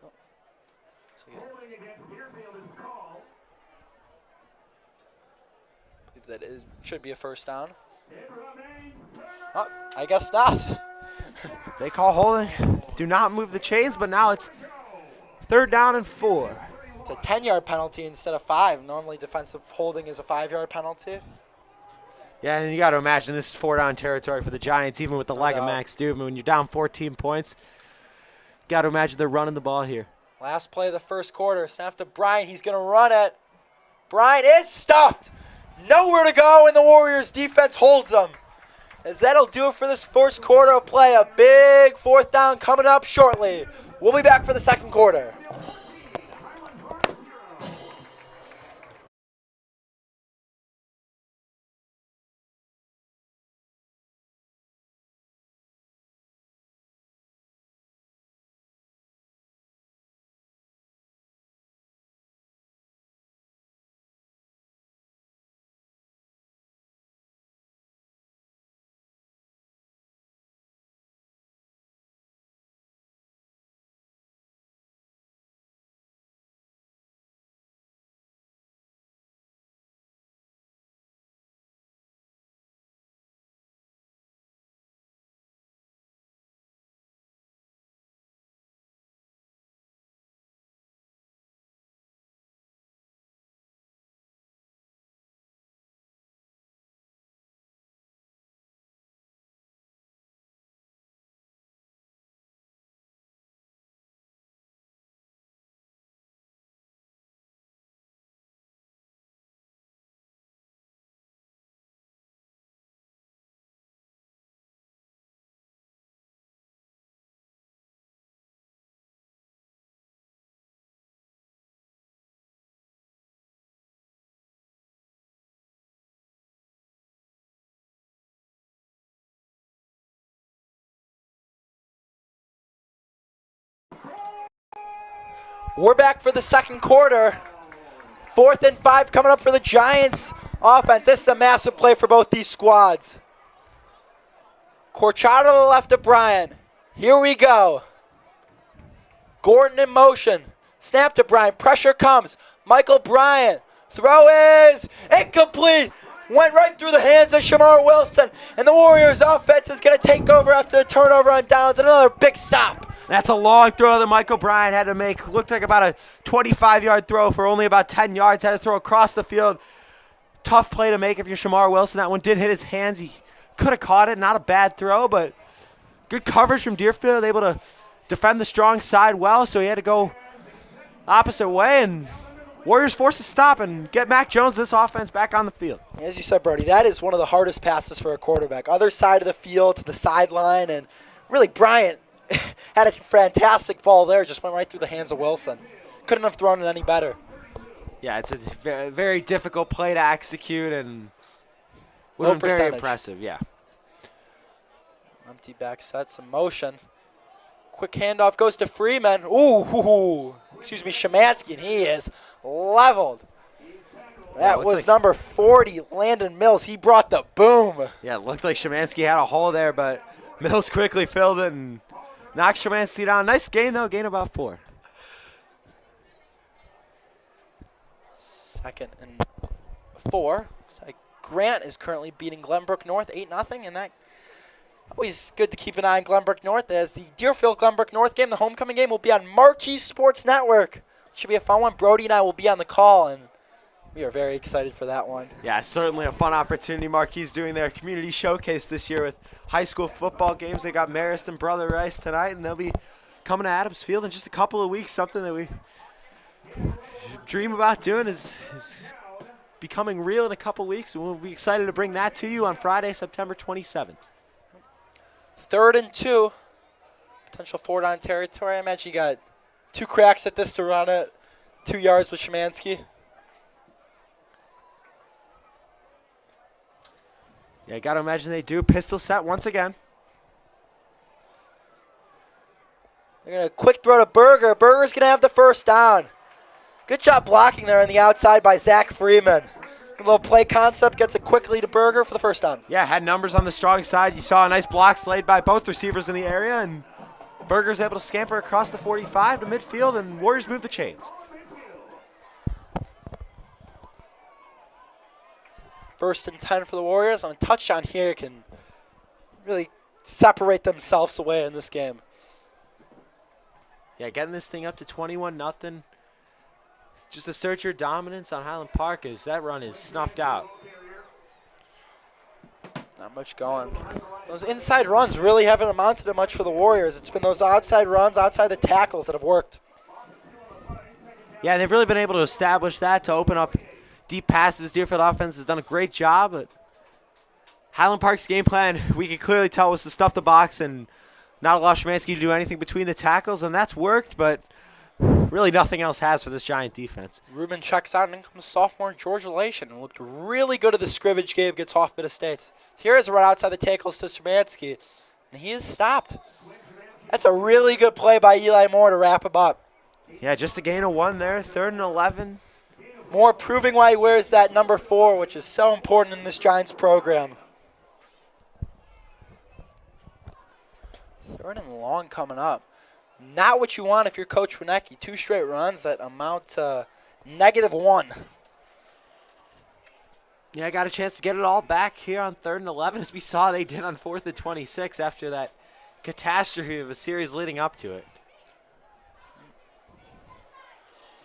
So I believe that should be a first down. Oh, I guess not. They call holding. Do not move the chains, but now it's 3rd down and 4. It's a 10-yard penalty instead of 5. Normally defensive holding is a 5-yard penalty. Yeah, and you got to imagine this is 4-down territory for the Giants, even with the leg of Max Dubin. When you're down 14 points, got to imagine they're running the ball here. Last play of the first quarter. Snap to Bryant. He's going to run it. Bryant is stuffed. Nowhere to go, and the Warriors defense holds them. As that'll do it for this first quarter of play. A big 4th down coming up shortly. We'll be back for the second quarter. We're back for the second quarter. 4th and 5 coming up for the Giants offense. This is a massive play for both these squads. Corchado to the left of Bryant. Here we go. Gordon in motion. Snap to Bryant. Pressure comes. Michael Bryant. Throw is incomplete. Went right through the hands of Shamar Wilson. And the Warriors offense is going to take over after the turnover on downs. And another big stop. That's a long throw that Michael Bryant had to make. Looked like about a 25-yard throw for only about 10 yards. Had to throw across the field. Tough play to make if you're Shamar Wilson. That one did hit his hands. He could have caught it. Not a bad throw, but good coverage from Deerfield. Able to defend the strong side well, so he had to go opposite way. And Warriors forced to stop and get Mac Jones, this offense, back on the field. As you said, Brody, that is one of the hardest passes for a quarterback. Other side of the field to the sideline, and really Bryant had a fantastic ball there. Just went right through the hands of Wilson. Couldn't have thrown it any better. Yeah, it's a very difficult play to execute and would have been very impressive, yeah. Empty back set, some motion. Quick handoff goes to Freeman. Ooh, excuse me, Shimansky, and he is leveled. That was number 40, Landon Mills. He brought the boom. Yeah, it looked like Shimansky had a hole there, but Mills quickly filled it and knocked Shimansky down. Nice gain, though. Gain about 4. 2nd and 4. Looks like Grant is currently beating Glenbrook North 8-0, and that always good to keep an eye on Glenbrook North, as the Deerfield-Glenbrook North game, the homecoming game, will be on Marquee Sports Network. Should be a fun one. Brody and I will be on the call, and we are very excited for that one. Yeah, certainly a fun opportunity. Marquee's doing their community showcase this year with high school football games. They got Marist and Brother Rice tonight, and they'll be coming to Adams Field in just a couple of weeks. Something that we dream about doing is becoming real in a couple weeks, and we'll be excited to bring that to you on Friday, September 27th. 3rd and 2. Potential 4-down territory. I imagine you got 2 cracks at this to run it. 2 yards with Shimansky. Yeah, got to imagine they do. Pistol set once again. They're going to quick throw to Berger. Berger's going to have the first down. Good job blocking there on the outside by Zach Freeman. A little play concept, gets it quickly to Berger for the first down. Yeah, had numbers on the strong side. You saw a nice block laid by both receivers in the area, and Berger's able to scamper across the 45 to midfield, and Warriors move the chains. 1st and 10 for the Warriors. On a touchdown here can really separate themselves away in this game. Yeah, getting this thing up to 21-0. Just assert your dominance on Highland Park as that run is snuffed out. Not much going. Those inside runs really haven't amounted to much for the Warriors. It's been those outside runs, outside the tackles that have worked. Yeah, they've really been able to establish that to open up deep passes. Deerfield offense has done a great job, but Highland Park's game plan, we can clearly tell, was to stuff the box and not allow Shimansky to do anything between the tackles, and that's worked, but really nothing else has for this Giant defense. Ruben checks out, and in comes sophomore George Elation, who looked really good at the scrimmage game against Hoff Mid-Estates. Here is a run outside the tackles to Shimansky, and he is stopped. That's a really good play by Eli Moore to wrap him up. Yeah, just a gain of 1 there, 3rd and 11. Moore proving why he wears that number 4, which is so important in this Giants program. 3rd and long coming up. Not what you want if you're Coach Winecki. 2 straight runs that amount to -1. Yeah, I got a chance to get it all back here on 3rd and 11, as we saw they did on 4th and 26 after that catastrophe of a series leading up to it.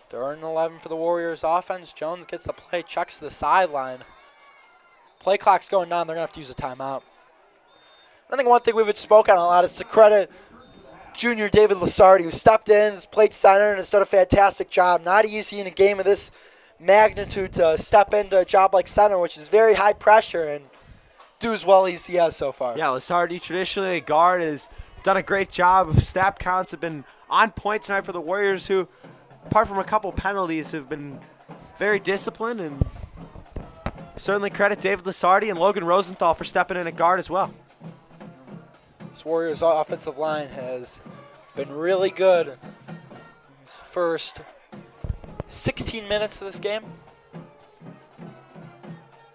3rd and 11 for the Warriors offense. Jones gets the play, checks to the sideline. Play clock's going down. They're going to have to use a timeout. I think one thing we've spoken on a lot is to credit junior David Lasardi, who stepped in, has played center, and has done a fantastic job. Not easy in a game of this magnitude to step into a job like center, which is very high pressure, and do as well as he has so far. Yeah, Lasardi, traditionally a guard, has done a great job. Snap counts have been on point tonight for the Warriors, who, apart from a couple penalties, have been very disciplined, and certainly credit David Lasardi and Logan Rosenthal for stepping in at guard as well. This Warriors offensive line has been really good. First 16 minutes of this game.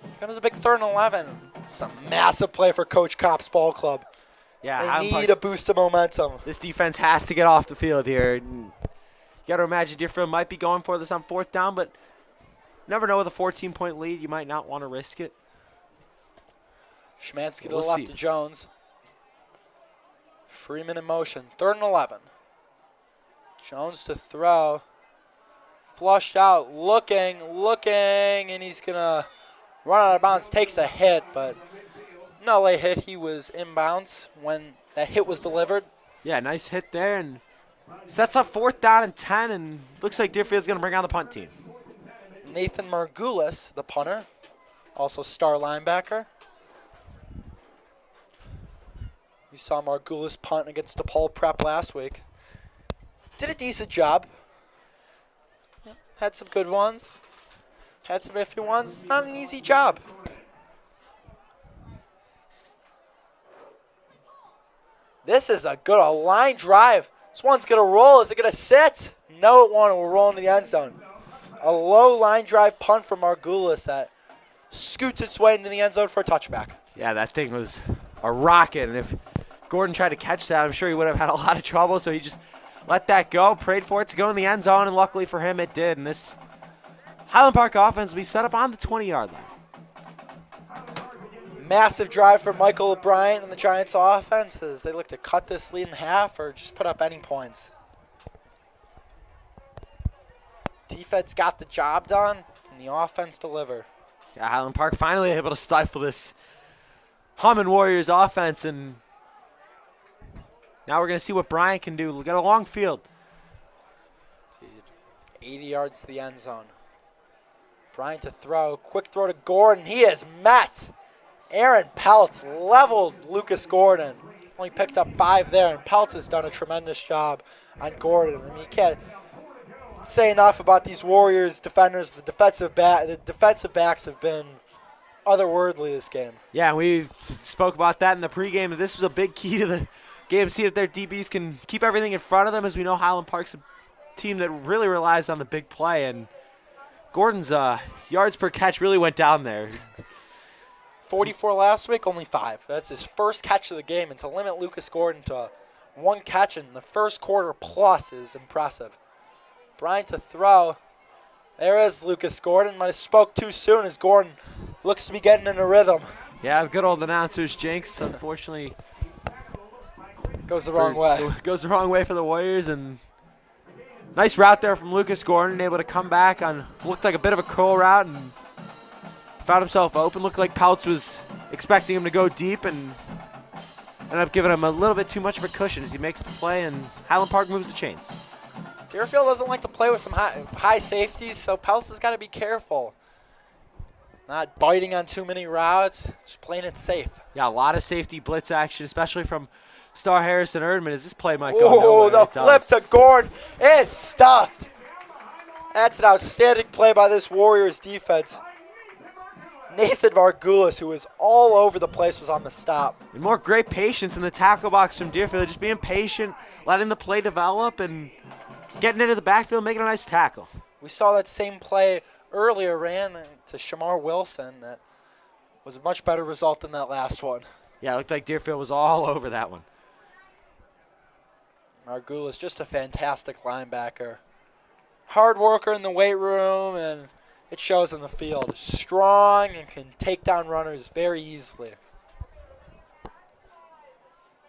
Here comes a big 3rd and 11. It's a massive play for Coach Kopp's ball club. Yeah, they need a boost of momentum. This defense has to get off the field here. You got to imagine Deerfield might be going for this on 4th down, but you never know with a 14-point lead. You might not want to risk it. Shimansky to the left of Jones. Freeman in motion. 3rd and 11. Jones to throw. Flushed out, looking, and he's going to run out of bounds. Takes a hit, but no late hit. He was inbounds when that hit was delivered. Yeah, nice hit there, and sets up 4th down and 10, and looks like Deerfield's going to bring on the punt team. Nathan Margulis, the punter, also star linebacker. We saw Margulis punt against DePaul Prep last week. Did a decent job. Had some good ones. Had some iffy ones. Not an easy job. This is a good line drive. This one's going to roll. Is it going to sit? No, it won't. It will roll into the end zone. A low line drive punt from Margulis that scoots its way into the end zone for a touchback. Yeah, that thing was a rocket, and if Gordon tried to catch that, I'm sure he would have had a lot of trouble, so he just let that go, prayed for it to go in the end zone, and luckily for him, it did. And this Highland Park offense will be set up on the 20-yard line. Massive drive for Michael Bryant and the Giants offense as they look to cut this lead in half or just put up any points. Defense got the job done, and the offense delivered. Yeah, Highland Park finally able to stifle this humming Warriors offense, and now we're going to see what Bryant can do. We've got a long field. Dude, 80 yards to the end zone. Bryant to throw. Quick throw to Gordon. He is met. Aaron Peltz leveled Lucas Gordon. Only picked up 5 there, and Peltz has done a tremendous job on Gordon. I mean, you can't say enough about these Warriors defenders. The defensive backs have been otherworldly this game. Yeah, we spoke about that in the pregame. This was a big key to the game. See if their DBs can keep everything in front of them. As we know, Highland Park's a team that really relies on the big play, and Gordon's yards per catch really went down there. 44 last week, only 5. That's his first catch of the game, and to limit Lucas Gordon to 1 catch in the first quarter plus is impressive. Bryant to throw. There is Lucas Gordon. Might have spoke too soon as Gordon looks to be getting in a rhythm. Yeah, the good old announcer's jinx, unfortunately. Goes the wrong way. Goes the wrong way for the Warriors, and nice route there from Lucas Gordon, able to come back on, looked like a bit of a curl route, and found himself open. Looked like Peltz was expecting him to go deep, and ended up giving him a little bit too much of a cushion as he makes the play, and Highland Park moves the chains. Deerfield doesn't like to play with some high safeties, so Peltz has got to be careful. Not biting on too many routes, just playing it safe. Yeah, a lot of safety blitz action, especially from Star Harrison Erdman, as this play might go Oh, nowhere. the flip to Gordon is stuffed. That's an outstanding play by this Warriors defense. Nathan Margulis, who was all over the place, was on the stop. And more great patience in the tackle box from Deerfield, just being patient, letting the play develop, and getting into the backfield, making a nice tackle. We saw that same play earlier, ran to Shamar Wilson. That was a much better result than that last one. Yeah, it looked like Deerfield was all over that one. Margulis, just a fantastic linebacker. Hard worker in the weight room, and it shows in the field. Strong and can take down runners very easily.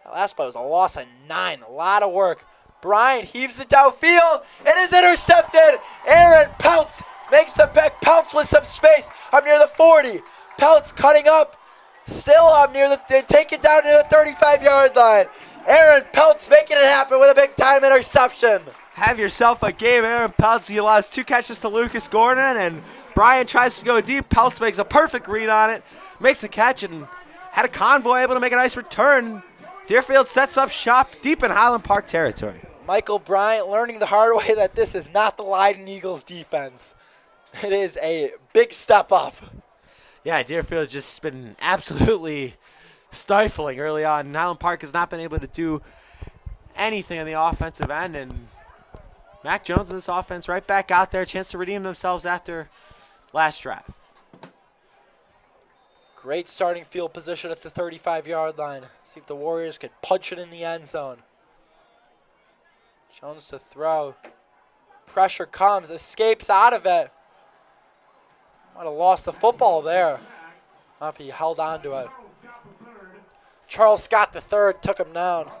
That last play was a loss of 9. A lot of work. Bryant heaves it downfield. It is intercepted. Aaron Peltz makes the pick. Peltz with some space up near the 40. Peltz cutting up. Still up near the, take it down to the 35-yard line. Aaron Peltz making it happen with a big-time interception. Have yourself a game, Aaron Peltz. He allows 2 catches to Lucas Gordon, and Bryant tries to go deep. Peltz makes a perfect read on it, makes a catch, and had a convoy able to make a nice return. Deerfield sets up shop deep in Highland Park territory. Michael Bryant learning the hard way that this is not the Leiden Eagles defense. It is a big step up. Yeah, Deerfield just been absolutely stifling early on. Highland Park has not been able to do anything on the offensive end, and Mac Jones in this offense right back out there. Chance to redeem themselves after last drive. Great starting field position at the 35-yard line. See if the Warriors could punch it in the end zone. Jones to throw. Pressure comes, escapes out of it. Might have lost the football there. Up, he held on to it. Charles Scott III took him down.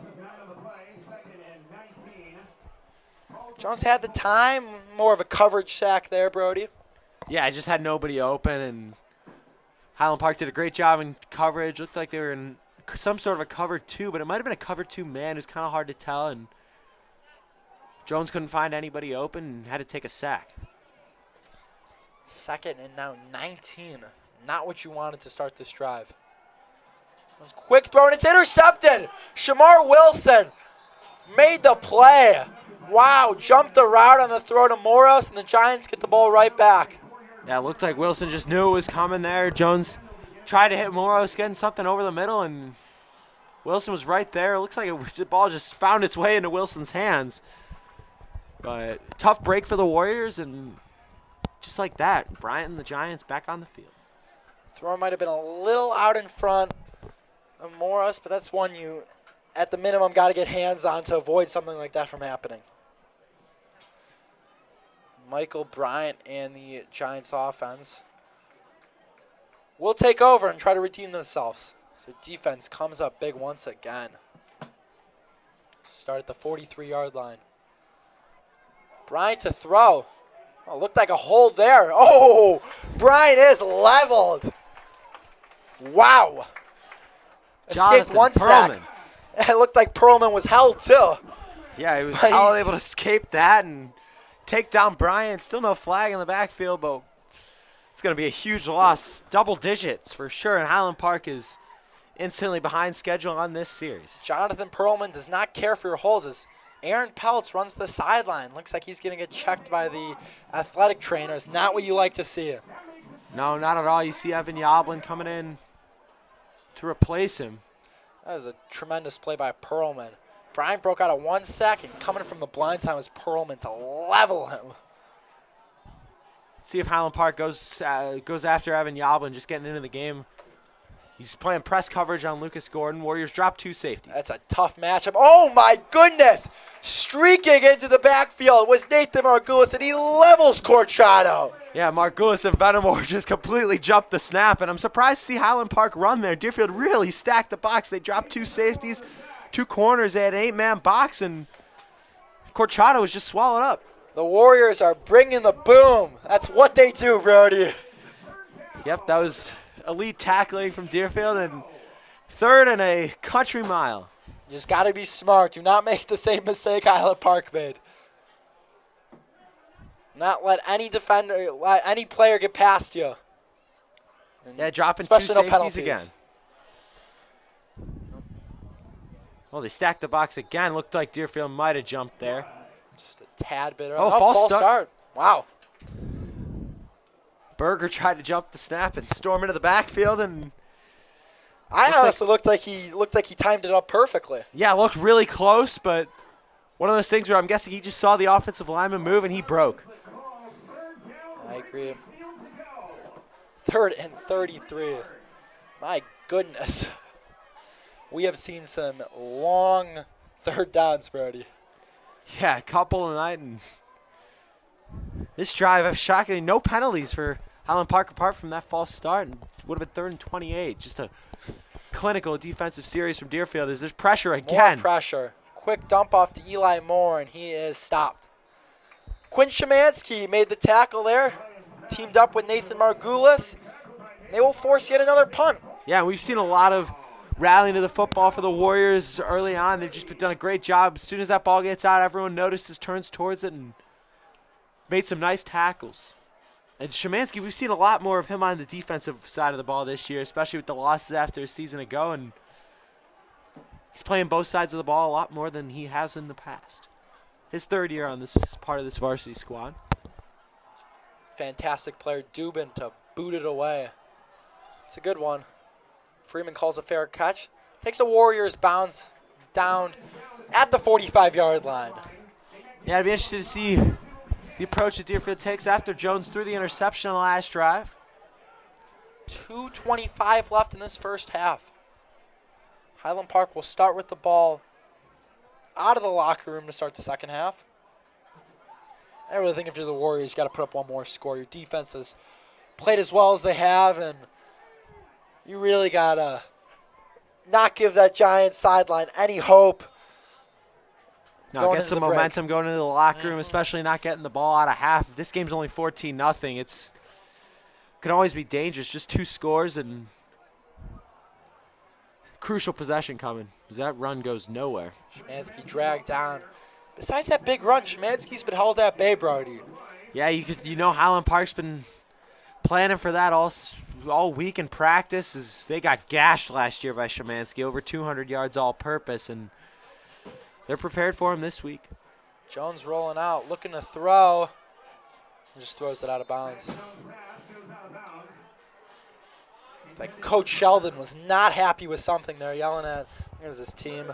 Jones had the time, more of a coverage sack there, Brody. Yeah, I just had nobody open, and Highland Park did a great job in coverage. Looked like they were in some sort of a cover 2, but it might have been a cover 2 man. It was kind of hard to tell, and Jones couldn't find anybody open and had to take a sack. 2nd and now 19. Not what you wanted to start this drive. Quick throw, and it's intercepted. Shamar Wilson made the play. Wow, jumped the route on the throw to Moros, and the Giants get the ball right back. Yeah, it looked like Wilson just knew it was coming there. Jones tried to hit Moros, getting something over the middle, and Wilson was right there. It looks like the ball just found its way into Wilson's hands. But tough break for the Warriors, and just like that, Bryant and the Giants back on the field. Throw might have been a little out in front of Moros, but that's one you, at the minimum, got to get hands on to avoid something like that from happening. Michael Bryant and the Giants offense will take over and try to redeem themselves. So defense comes up big once again. Start at the 43-yard line. Bryant to throw. Oh, looked like a hold there. Oh, Bryant is leveled. Wow. Escaped one sack. It looked like Perlman was held too. Yeah, he was able to escape that and take down Bryant. Still no flag in the backfield, but it's going to be a huge loss. Double digits for sure, and Highland Park is instantly behind schedule on this series. Jonathan Perlman does not care for your holds as Aaron Peltz runs the sideline. Looks like he's going to get checked by the athletic trainers. Not what you like to see. No, not at all. You see Evan Yoblin coming in to replace him. That was a tremendous play by Perlman. Bryant broke out of 1 sack, and coming from the blind side was Perlman to level him. Let's see if Highland Park goes after Evan Yoblin, just getting into the game. He's playing press coverage on Lucas Gordon. Warriors drop 2 safeties. That's a tough matchup. Oh, my goodness. Streaking into the backfield was Nathan Margulis, and he levels Corchado. Yeah, Margulis and Benamor just completely jumped the snap, and I'm surprised to see Highland Park run there. Deerfield really stacked the box. They dropped 2 safeties, 2 corners. They had an 8-man box, and Corchado was just swallowed up. The Warriors are bringing the boom. That's what they do, Brody. Yep, that was elite tackling from Deerfield, and 3rd and a country mile. You just got to be smart. Do not make the same mistake Highland Park made. Not let any defender, let any player get past you. Yeah, dropping 2 safeties penalties again. Well, they stacked the box again. Looked like Deerfield might have jumped there. Just a tad bit. Oh, false start. Wow. Berger tried to jump the snap and storm into the backfield, and I honestly looked like he timed it up perfectly. Yeah, it looked really close, but one of those things where I'm guessing he just saw the offensive lineman move and he broke. I agree. 3rd and 33. My goodness. We have seen some long 3rd downs, Brody. Yeah, a couple tonight, and this drive, shockingly, no penalties for Highland Park apart from that false start, and would have been 3rd and 28. Just a clinical defensive series from Deerfield as there's pressure again. More pressure. Quick dump off to Eli Moore, and he is stopped. Quinn Shimansky made the tackle there, teamed up with Nathan Margulis. They will force yet another punt. Yeah, we've seen a lot of rallying to the football for the Warriors early on. They've just done a great job. As soon as that ball gets out, everyone notices, turns towards it, and made some nice tackles. And Shimansky, we've seen a lot more of him on the defensive side of the ball this year, especially with the losses after a season ago. And he's playing both sides of the ball a lot more than he has in the past. His 3rd year on this part of this varsity squad. Fantastic player, Dubin, to boot it away. It's a good one. Freeman calls a fair catch. Takes a Warriors bounce down at the 45-yard line. Yeah, I'd be interested to see the approach that Deerfield takes after Jones threw the interception on the last drive. 2:25 left in this first half. Highland Park will start with the ball out of the locker room to start the second half. I really think if you're the Warriors, you got to put up one more score. Your defense has played as well as they have, and you really got to not give that Giants sideline any hope. No, get some momentum going into the locker room, especially not getting the ball out of half. If this game's only 14-0. It can always be dangerous. Just 2 scores and crucial possession coming. That run goes nowhere. Shimansky dragged down. Besides that big run, Shimansky's been held at bay, Brody. Yeah, you know Highland Park's been planning for that all week in practice. They got gashed last year by Shimansky, over 200 yards all-purpose, and they're prepared for him this week. Jones rolling out, looking to throw, and just throws it out of bounds. Like Coach Sheldon was not happy with something they're yelling at. I think it was his team.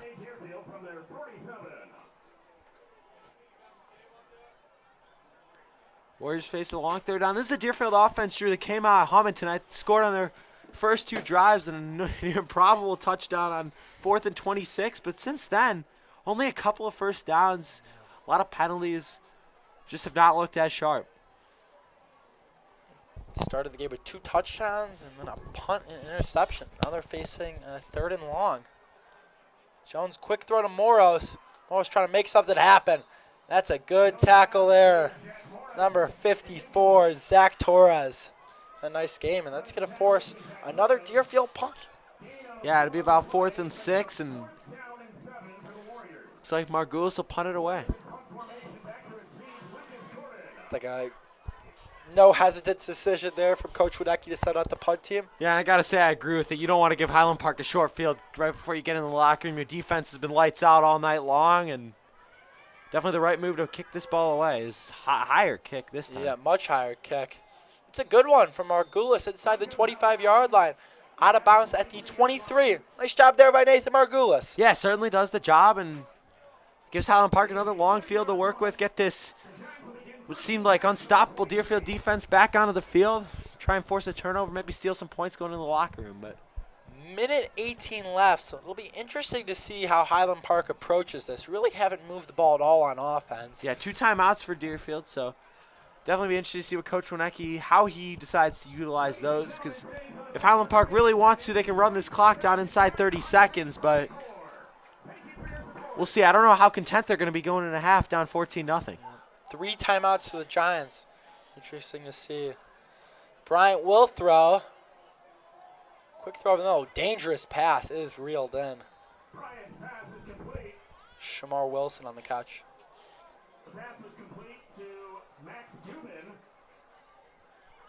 Warriors faced with a long third down. This is the Deerfield offense, Drew, that came out humming tonight, scored on their first 2 drives and an improbable touchdown on 4th and 26. But since then, only a couple of first downs, a lot of penalties, just have not looked as sharp. Started the game with 2 touchdowns and then a punt and interception. Now they're facing a 3rd and long. Jones, quick throw to Moros. Moros trying to make something happen. That's a good tackle there. Number 54, Zach Torres. A nice game, and that's going to force another Deerfield punt. Yeah, it'll be about 4th and 6, and looks like Margulis will punt it away. Like a no hesitance decision there from Coach Wadecki to set out the punt team. Yeah, I got to say I agree with it. You don't want to give Highland Park a short field right before you get in the locker room. Your defense has been lights out all night long, and definitely the right move to kick this ball away is higher kick this time. Yeah, much higher kick. It's a good one from Margulis inside the 25-yard line. Out of bounds at the 23. Nice job there by Nathan Margulis. Yeah, certainly does the job and gives Highland Park another long field to work with. Get this, what seemed like unstoppable Deerfield defense back onto the field. Try and force a turnover, maybe steal some points going into the locker room. But minute 18 left, so it'll be interesting to see how Highland Park approaches this. Really haven't moved the ball at all on offense. Yeah, 2 timeouts for Deerfield, so definitely be interested to see what Coach Winecki, how he decides to utilize those. Because if Highland Park really wants to, they can run this clock down inside 30 seconds, but we'll see. I don't know how content they're going to be going in a half down 14-0. 3 timeouts for the Giants. Interesting to see. Bryant will throw. Quick throw, no, dangerous pass is reeled in. Shamar Wilson on the catch.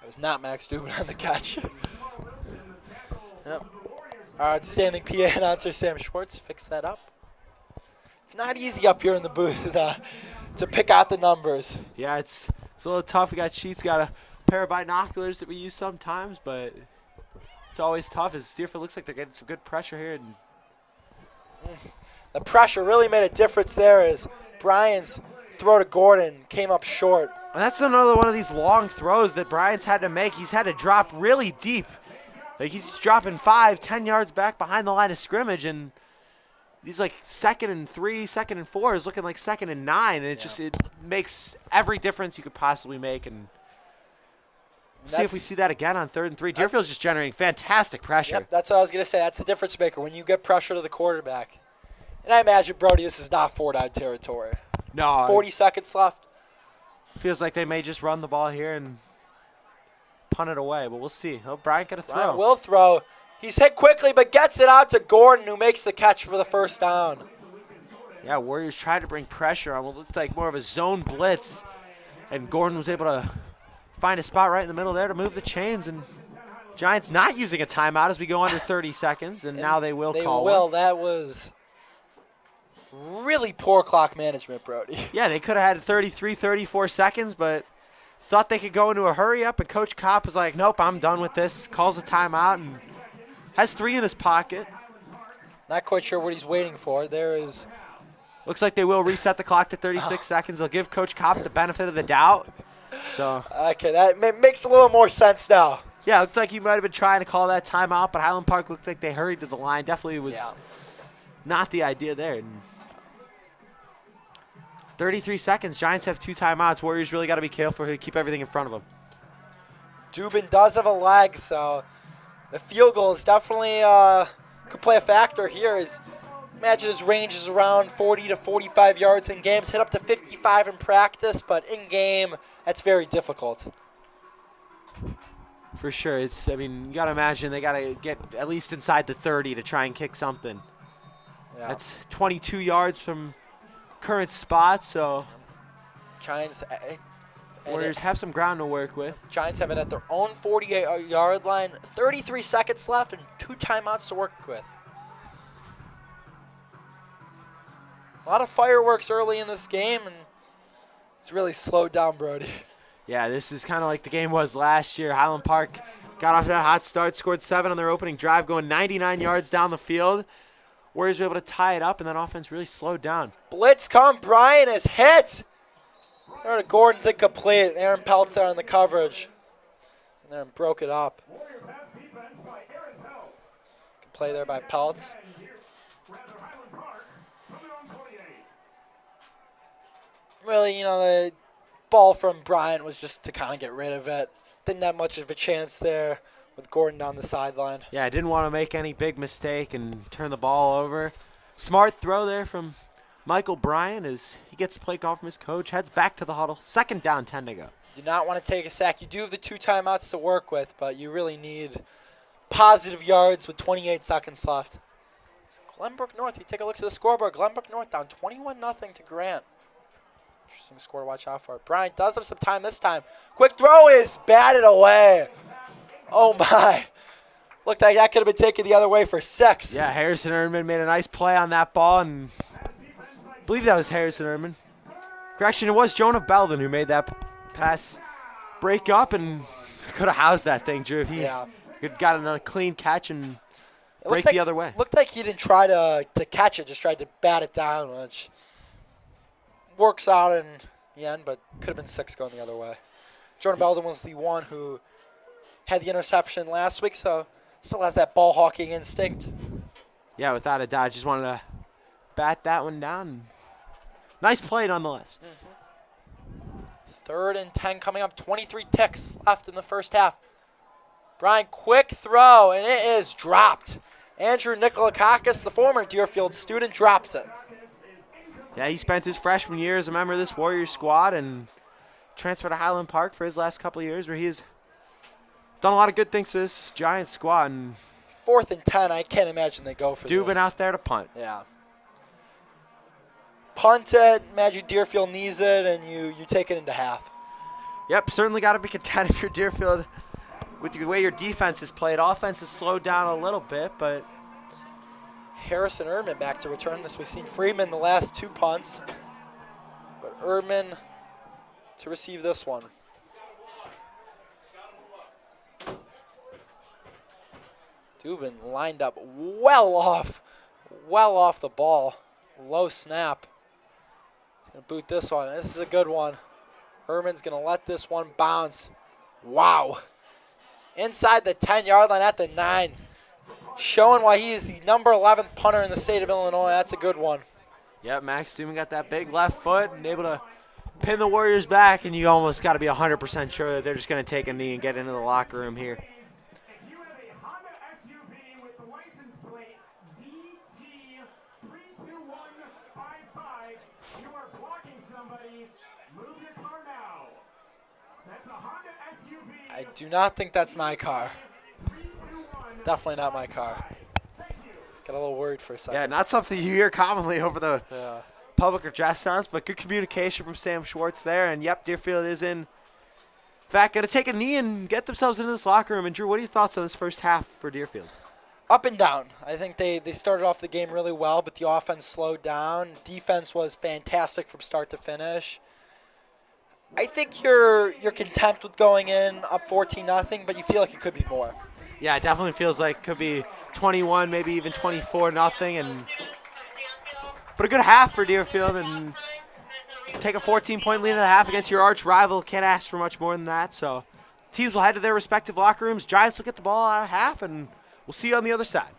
It was not Max Dubin on the catch. Yep. Our outstanding PA announcer, Sam Schwartz, fixed that up. It's not easy up here in the booth to pick out the numbers. Yeah, it's a little tough. We got sheets, got a pair of binoculars that we use sometimes, but it's always tough. As Deerfield looks like they're getting some good pressure here. And the pressure really made a difference there as Brian's throw to Gordon came up short. And that's another one of these long throws that Bryant's had to make. He's had to drop really deep. Like he's dropping 5, 10 yards back behind the line of scrimmage, and these like 2nd and 3, 2nd and 4 is looking like 2nd and 9, and it makes every difference you could possibly make. And we'll see if we see that again on 3rd and 3. Deerfield's just generating fantastic pressure. Yep, that's what I was going to say. That's the difference maker when you get pressure to the quarterback. And I imagine, Brody, this is not 4-down territory. No. 40 seconds left. Feels like they may just run the ball here and punt it away, but we'll see. Oh, Bryant got a throw. Bryant will throw. He's hit quickly, but gets it out to Gordon, who makes the catch for the first down. Yeah, Warriors tried to bring pressure on what looked like more of a zone blitz, and Gordon was able to find a spot right in the middle there to move the chains, and Giants not using a timeout as we go under 30 seconds, and now they will call one. That was really poor clock management, Brody. Yeah, they could have had 33, 34 seconds, but thought they could go into a hurry up, and Coach Kopp was like, nope, I'm done with this. Calls a timeout and has 3 in his pocket. Not quite sure what he's waiting for. There is Looks like they will reset the clock to 36 seconds. They'll give Coach Kopp the benefit of the doubt. So okay, that makes a little more sense now. yeah, it looked like he might have been trying to call that timeout, but Highland Park looked like they hurried to the line. Definitely was not the idea there. 33 seconds. Giants have 2 timeouts. Warriors really got to be careful to keep everything in front of them. Dubin does have a leg, so the field goal is definitely could play a factor here. Imagine his range is around 40 to 45 yards in games, hit up to 55 in practice, but in game, that's very difficult. For sure. You got to imagine they got to get at least inside the 30 to try and kick something. Yeah. That's 22 yards from current spot, so Giants Warriors have some ground to work with. Giants have it at their own 48-yard line, 33 seconds left, and 2 timeouts to work with. A lot of fireworks early in this game, and it's really slowed down Brody. Yeah, this is kind of like the game was last year. Highland Park got off that hot start, scored 7 on their opening drive, going 99 yards down the field. Warriors were able to tie it up, and then offense really slowed down. Blitz come. Bryan is hit. There to Gordon's incomplete. Aaron Peltz there on the coverage. And then broke it up. Good play there by Peltz. Really, the ball from Bryant was just to kind of get rid of it. Didn't have much of a chance there with Gordon down the sideline. Yeah, I didn't want to make any big mistake and turn the ball over. Smart throw there from Michael Bryan as he gets the play call from his coach, heads back to the huddle. 2nd down, 10 to go. Do not want to take a sack. You do have the 2 timeouts to work with, but you really need positive yards with 28 seconds left. Glenbrook North, you take a look at the scoreboard. Glenbrook North down 21-0 to Grant. Interesting score to watch out for. Bryant does have some time this time. Quick throw is batted away. Oh, my. Looked like that could have been taken the other way for 6. Yeah, Harrison Erdman made a nice play on that ball, and I believe that was Harrison Erdman. Correction, it was Jonah Belden who made that pass break up and could have housed that thing, Drew. If he could gotten a clean catch and break the other way. Looked like he didn't try to catch it, just tried to bat it down, which works out in the end, but could have been 6 going the other way. Jonah Belden was the one who had the interception last week, so still has that ball hawking instinct. Yeah, without a doubt. Just wanted to bat that one down. Nice play nonetheless. 3rd and 10 coming up. 23 ticks left in the first half. Brian, quick throw, and it is dropped. Andrew Nikolakakis, the former Deerfield student, drops it. Yeah, he spent his freshman year as a member of this Warriors squad and transferred to Highland Park for his last couple of years, where he has done a lot of good things for this Giants squad. And 4th and 10, I can't imagine they go for this. Dubin out there to punt. Yeah. Punt it, imagine Deerfield needs it, and you take it into half. Yep, certainly got to be content if you're Deerfield with the way your defense is played. Offense has slowed down a little bit, but Harrison Erdman back to return this. We've seen Freeman the last 2 punts, but Erdman to receive this one. Dubin lined up well off the ball. Low snap. Gonna boot this one. This is a good one. Erdman's gonna let this one bounce. Wow. Inside the 10-yard line at the 9. Showing why he is the number 11th punter in the state of Illinois. That's a good one. Yep, Max Dubin got that big left foot and able to pin the Warriors back, and you almost got to be 100% sure that they're just going to take a knee and get into the locker room here. I do not think that's my car. Definitely not my car. Got a little worried for a second. Yeah, not something you hear commonly over the public address sounds, but good communication from Sam Schwartz there. And, yep, Deerfield is in fact going to take a knee and get themselves into this locker room. And, Drew, what are your thoughts on this first half for Deerfield? Up and down. I think they started off the game really well, but the offense slowed down. Defense was fantastic from start to finish. I think you're content with going in up 14-0, but you feel like it could be more. Yeah, it definitely feels like it could be 21, maybe even 24-0. But But a good half for Deerfield, and take a 14-point lead in the half against your arch rival. Can't ask for much more than that. So teams will head to their respective locker rooms. Giants will get the ball out of half, and we'll see you on the other side.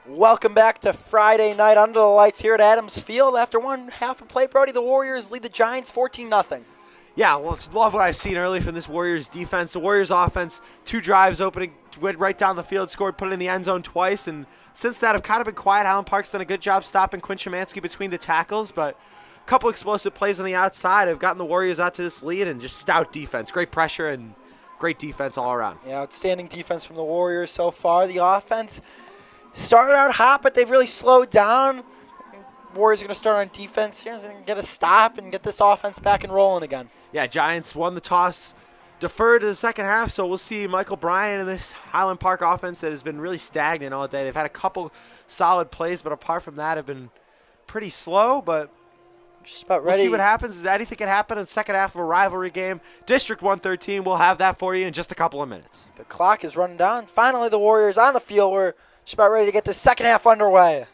Welcome back to Friday night under the lights here at Adams Field. After one half of play, Brody, the Warriors lead the Giants 14-0. Yeah, well, love what I've seen early from this Warriors defense. The Warriors offense, 2 drives opening, went right down the field, scored, put it in the end zone twice, and since that, I've kind of been quiet. Highland Park's done a good job stopping Quinn Shimansky between the tackles, but a couple explosive plays on the outside have gotten the Warriors out to this lead, and just stout defense. Great pressure and great defense all around. Yeah, outstanding defense from the Warriors so far. The offense started out hot, but they've really slowed down. Warriors are going to start on defense here and get a stop and get this offense back and rolling again. Yeah, Giants won the toss, deferred to the second half, so we'll see Michael Bryan and this Highland Park offense that has been really stagnant all day. They've had a couple solid plays, but apart from that, have been pretty slow, but just about ready. We'll see what happens. Is anything can happen in the second half of a rivalry game. District 113, we'll have that for you in just a couple of minutes. The clock is running down. Finally, the Warriors on the field. We're just about ready to get the second half underway.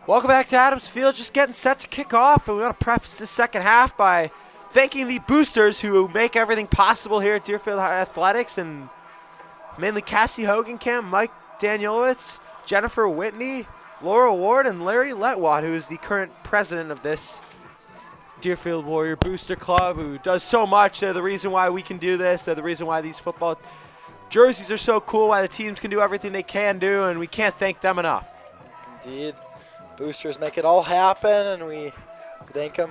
Welcome back to Adams Field, just getting set to kick off, and we want to preface this second half by thanking the boosters who make everything possible here at Deerfield Athletics, and mainly Cassie Hogenkamp, Mike Danielowitz, Jennifer Whitney, Laura Ward, and Larry Letwat, who is the current president of this Deerfield Warrior Booster Club, who does so much. They're the reason why we can do this. They're the reason why these football jerseys are so cool, why the teams can do everything they can do, and we can't thank them enough. Indeed. Boosters make it all happen, and we thank them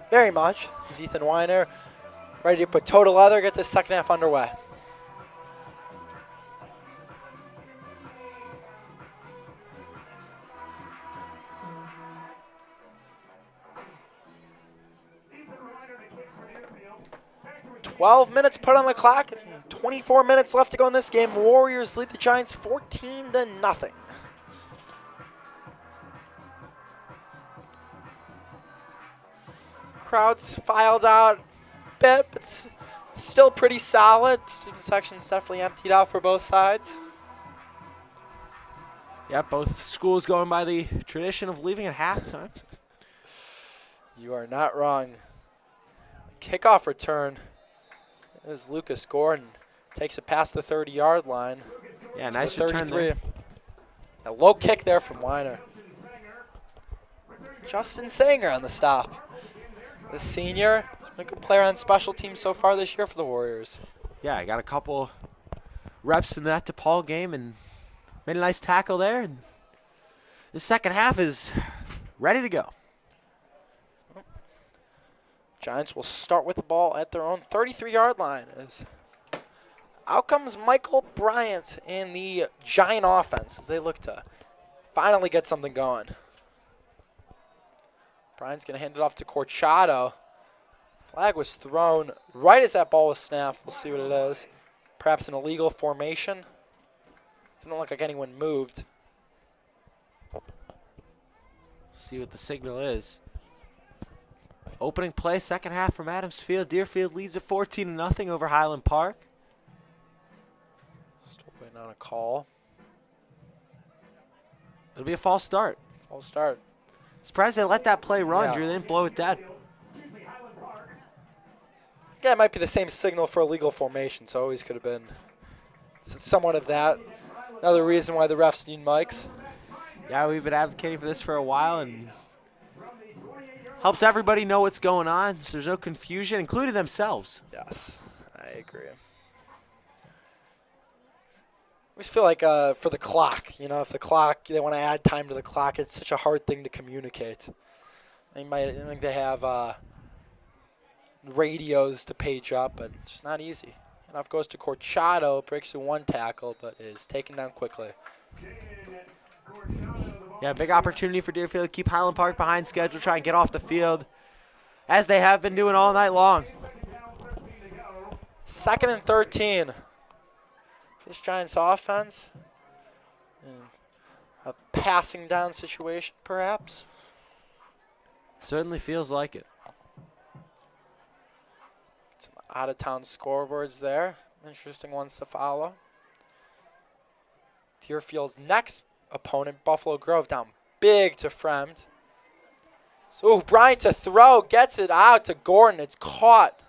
very much. This is Ethan Weiner, ready to put toe to leather, get this second half underway. .12 minutes put on the clock. 24 minutes left to go in this game. Warriors lead the Giants 14-0. Crowds filed out a bit, but it's still pretty solid. Student section's definitely emptied out for both sides. Yeah, both schools going by the tradition of leaving at halftime. You are not wrong. Kickoff return is Lucas Gordon. Takes it past the 30-yard line. Yeah, nice return there. A low kick there from Weiner. Justin Sanger on the stop. The senior has been a good player on special teams so far this year for the Warriors. Yeah, I got a couple reps in that DePaul game and made a nice tackle there. And the second half is ready to go. Giants will start with the ball at their own 33-yard line. Out comes Michael Bryant in the Giant offense as they look to finally get something going. Bryant's going to hand it off to Corchado. Flag was thrown right as that ball was snapped. We'll see what it is. Perhaps an illegal formation. Didn't look like anyone moved. See what the signal is. Opening play, second half from Adams Field. Deerfield leads at 14-0 over Highland Park. Still waiting on a call. It'll be a false start. False start. Surprised they let that play run, Yeah. Drew. They didn't blow it dead. Yeah, it might be the same signal for illegal formation, so always could have been somewhat of that. Another reason why the refs need mics. Yeah, we've been advocating for this for a while, and helps everybody know what's going on, so there's no confusion, including themselves. Yes, I agree. I just feel like for the clock, if the clock, they want to add time to the clock, it's such a hard thing to communicate. I think they have radios to page up, but it's just not easy. And off goes to Corchado, breaks through one tackle, but is taken down quickly. Yeah, big opportunity for Deerfield to keep Highland Park behind schedule, try and get off the field, as they have been doing all night long. 2nd and 13. This Giants offense. A passing down situation, perhaps. Certainly feels like it. Some out-of-town scoreboards there. Interesting ones to follow. Deerfield's next opponent, Buffalo Grove, down big to Fremd. So Bryant to throw, gets it out to Gordon. It's caught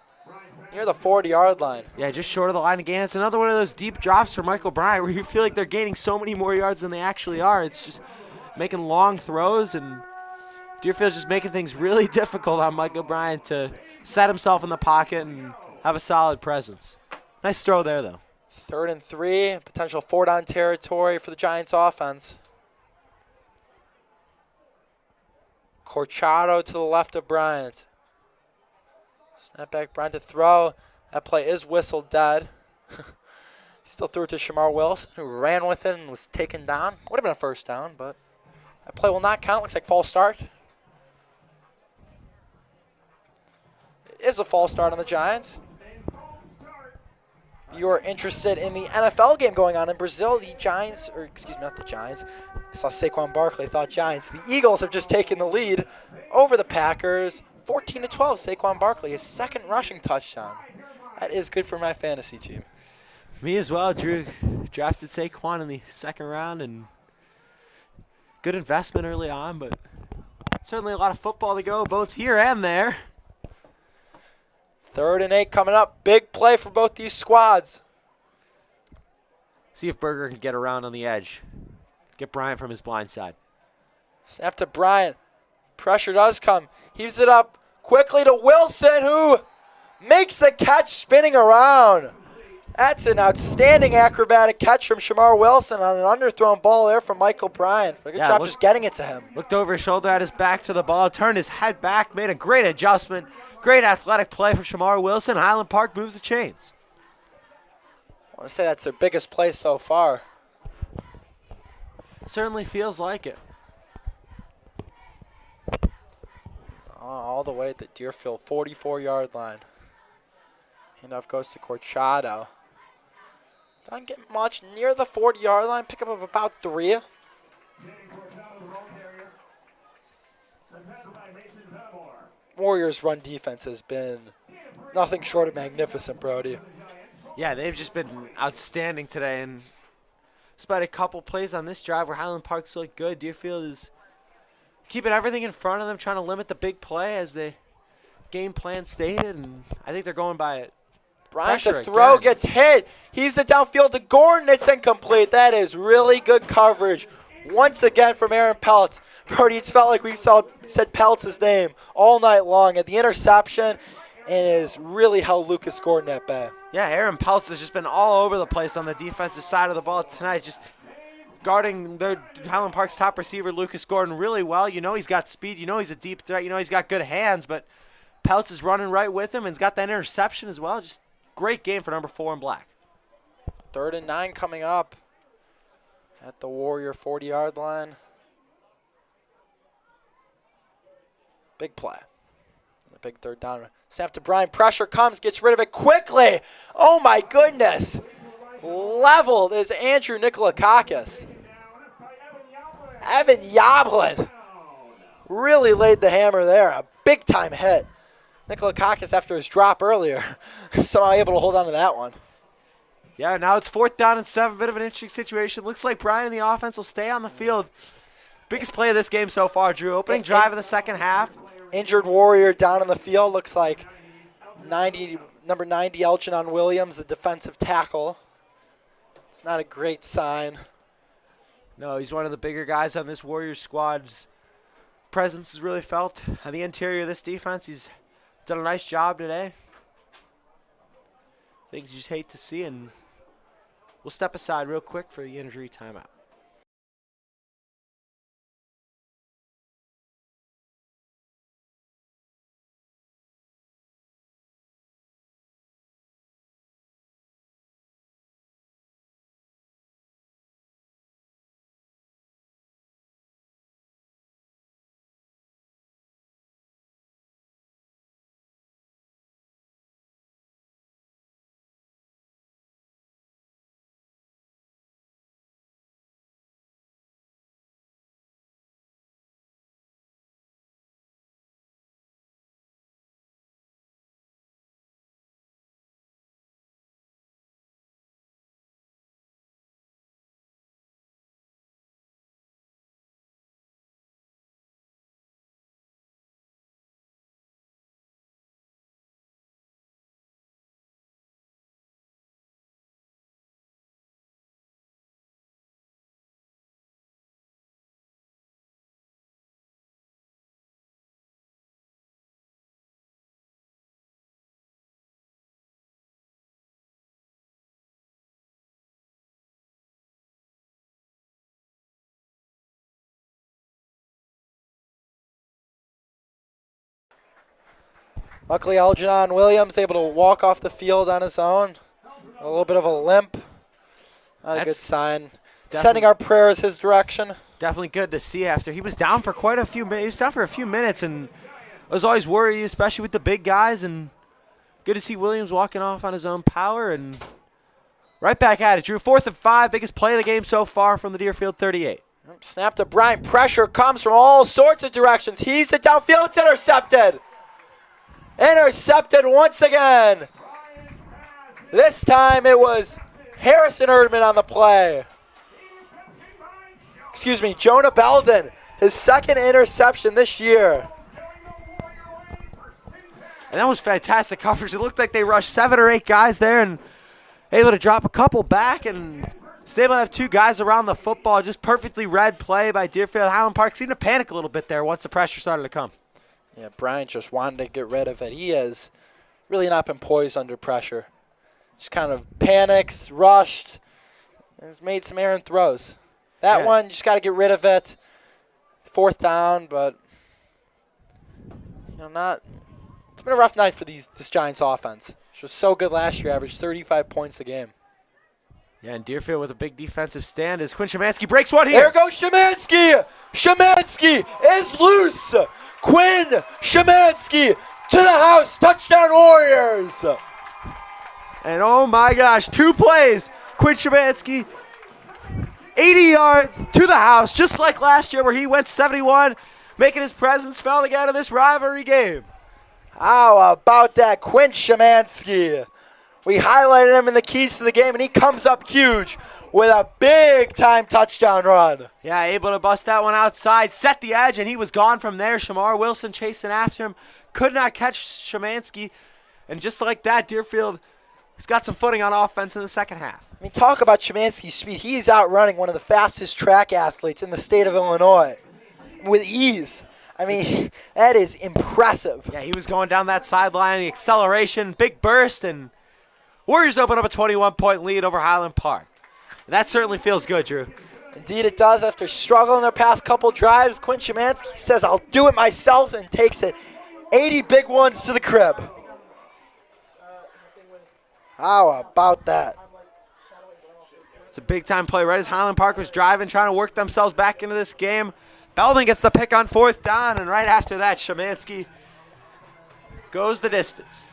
near the 40-yard line. Yeah, just short of the line again. It's another one of those deep drops for Michael Bryant where you feel like they're gaining so many more yards than they actually are. It's just making long throws, and Deerfield's just making things really difficult on Michael Bryant to set himself in the pocket and have a solid presence. Nice throw there, though. 3rd and 3, potential 4-down territory for the Giants offense. Corchado to the left of Bryant. Snap back, Bryant to throw. That play is whistled dead. He still threw it to Shamar Wilson, who ran with it and was taken down. Would have been a first down, but that play will not count. Looks like false start. It is a false start on the Giants. You are interested in the NFL game going on in Brazil. The Giants, or excuse me, not the Giants. I saw Saquon Barkley, thought Giants. The Eagles have just taken the lead over the Packers. 14-12, Saquon Barkley, his second rushing touchdown. That is good for my fantasy team. Me as well, Drew. Drafted Saquon in the second round, and good investment early on, but certainly a lot of football to go, both here and there. 3rd and 8 coming up. Big play for both these squads. See if Berger can get around on the edge. Get Bryant from his blind side. Snap to Bryant. Pressure does come. Heaves it up quickly to Wilson, who makes the catch spinning around. That's an outstanding acrobatic catch from Shamar Wilson on an underthrown ball there from Michael Bryant. Good job just getting it to him. Looked over his shoulder, had his back to the ball, turned his head back, made a great adjustment. Great athletic play from Shamar Wilson. Highland Park moves the chains. I want to say that's their biggest play so far. Certainly feels like it. All the way at the Deerfield 44-yard line. Handoff goes to Corchado. Doesn't get much near the 40-yard line. Pickup of about 3. Warriors' run defense has been nothing short of magnificent, Brody. Yeah, they've just been outstanding today. And despite a couple plays on this drive where Highland Park's looked good, Deerfield is keeping everything in front of them, trying to limit the big play as the game plan stated. And I think they're going by it. Bryant to throw, again. gets hit. He's it downfield to Gordon. It's incomplete. That is really good coverage. Once again from Aaron Peltz. Brody, it's felt like we said Peltz's name all night long at the interception and has really held Lucas Gordon at bay. Yeah, Aaron Peltz has just been all over the place on the defensive side of the ball tonight, just guarding the Highland Park's top receiver, Lucas Gordon, really well. You know he's got speed. You know he's a deep threat. You know he's got good hands, but Peltz is running right with him and has got that interception as well. Just great game for number 4 in black. 3rd and 9 coming up at the Warrior 40-yard line. Big play. The big 3rd down. Snap to Brian. Pressure comes. Gets rid of it quickly. Oh, my goodness. Leveled is Andrew Nikolakakis. Evan Yablin really laid the hammer there. A big-time hit. Nikolakakis, after his drop earlier, somehow able to hold on to that one. Yeah, now it's 4th down and 7. Bit of an interesting situation. Looks like Brian and the offense will stay on the field. Biggest play of this game so far, Drew. Opening drive of the second half. Injured Warrior down on the field. Looks like number 90, Elgin Williams, the defensive tackle. It's not a great sign. No, he's one of the bigger guys on this Warriors squad's presence is really felt on the interior of this defense. He's done a nice job today. Things you just hate to see, and we'll step aside real quick for the injury timeout. Luckily, Elgin Williams able to walk off the field on his own. A little bit of a limp. Not a good sign. Sending our prayers his direction. Definitely good to see after he was down for quite a few minutes. He was down for a few minutes, and I was always worried, especially with the big guys. And good to see Williams walking off on his own power and right back at it. Drew, 4th and 5, biggest play of the game so far from the Deerfield 38. Snap to Bryant. Pressure comes from all sorts of directions. He's it downfield. It's intercepted. Intercepted once again. This time it was Harrison Erdman on the play. Excuse me, Jonah Belden. His 2nd interception this year. And that was fantastic coverage. It looked like they rushed 7 or 8 guys there and able to drop a couple back and stay able to have 2 guys around the football. Just perfectly read play by Deerfield. Highland Park seemed to panic a little bit there once the pressure started to come. Yeah, Bryant just wanted to get rid of it. He has really not been poised under pressure. Just kind of panics, rushed, and has made some errant throws. That one, you just got to get rid of it. 4th down, but not. It's been a rough night for this Giants offense. Which was so good last year, averaged 35 points a game. Yeah, and Deerfield with a big defensive stand as Quinn Shimansky breaks one here. There goes Shimansky. Shimansky is loose. Quinn Shimansky to the house. Touchdown Warriors. And oh my gosh, 2 plays Quinn Shimansky, 80 yards to the house, just like last year where he went 71, making his presence felt again in this rivalry game. How about that, Quinn Shimansky? We highlighted him in the keys to the game, and he comes up huge with a big-time touchdown run. Yeah, able to bust that one outside, set the edge, and he was gone from there. Shamar Wilson chasing after him, could not catch Shimansky, and just like that, Deerfield has got some footing on offense in the second half. I mean, talk about Shimansky's speed. He's outrunning one of the fastest track athletes in the state of Illinois with ease. I mean, that is impressive. Yeah, he was going down that sideline, the acceleration, big burst, and Warriors open up a 21-point lead over Highland Park. That certainly feels good, Drew. Indeed it does. After struggling their past couple drives, Quinn Shimansky says, I'll do it myself, and takes it 80 big ones to the crib. How about that? It's a big-time play right as Highland Park was driving, trying to work themselves back into this game. Belden gets the pick on fourth down, and right after that, Shimansky goes the distance.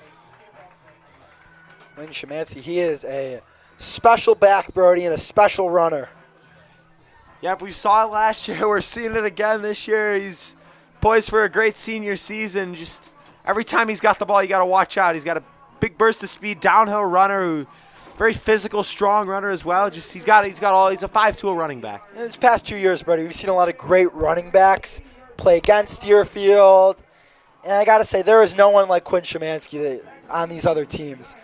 Quinn Shimansky, he is a special back, Brody, and a special runner. Yep, we saw it last year. We're seeing it again this year. He's poised for a great senior season. Just every time he's got the ball, you got to watch out. He's got a big burst of speed, downhill runner, who very physical, strong runner as well. Just he's a 5-tool running back. In these past 2 years, Brody, we've seen a lot of great running backs play against Deerfield, and I got to say, there is no one like Quinn Shimansky on these other teams.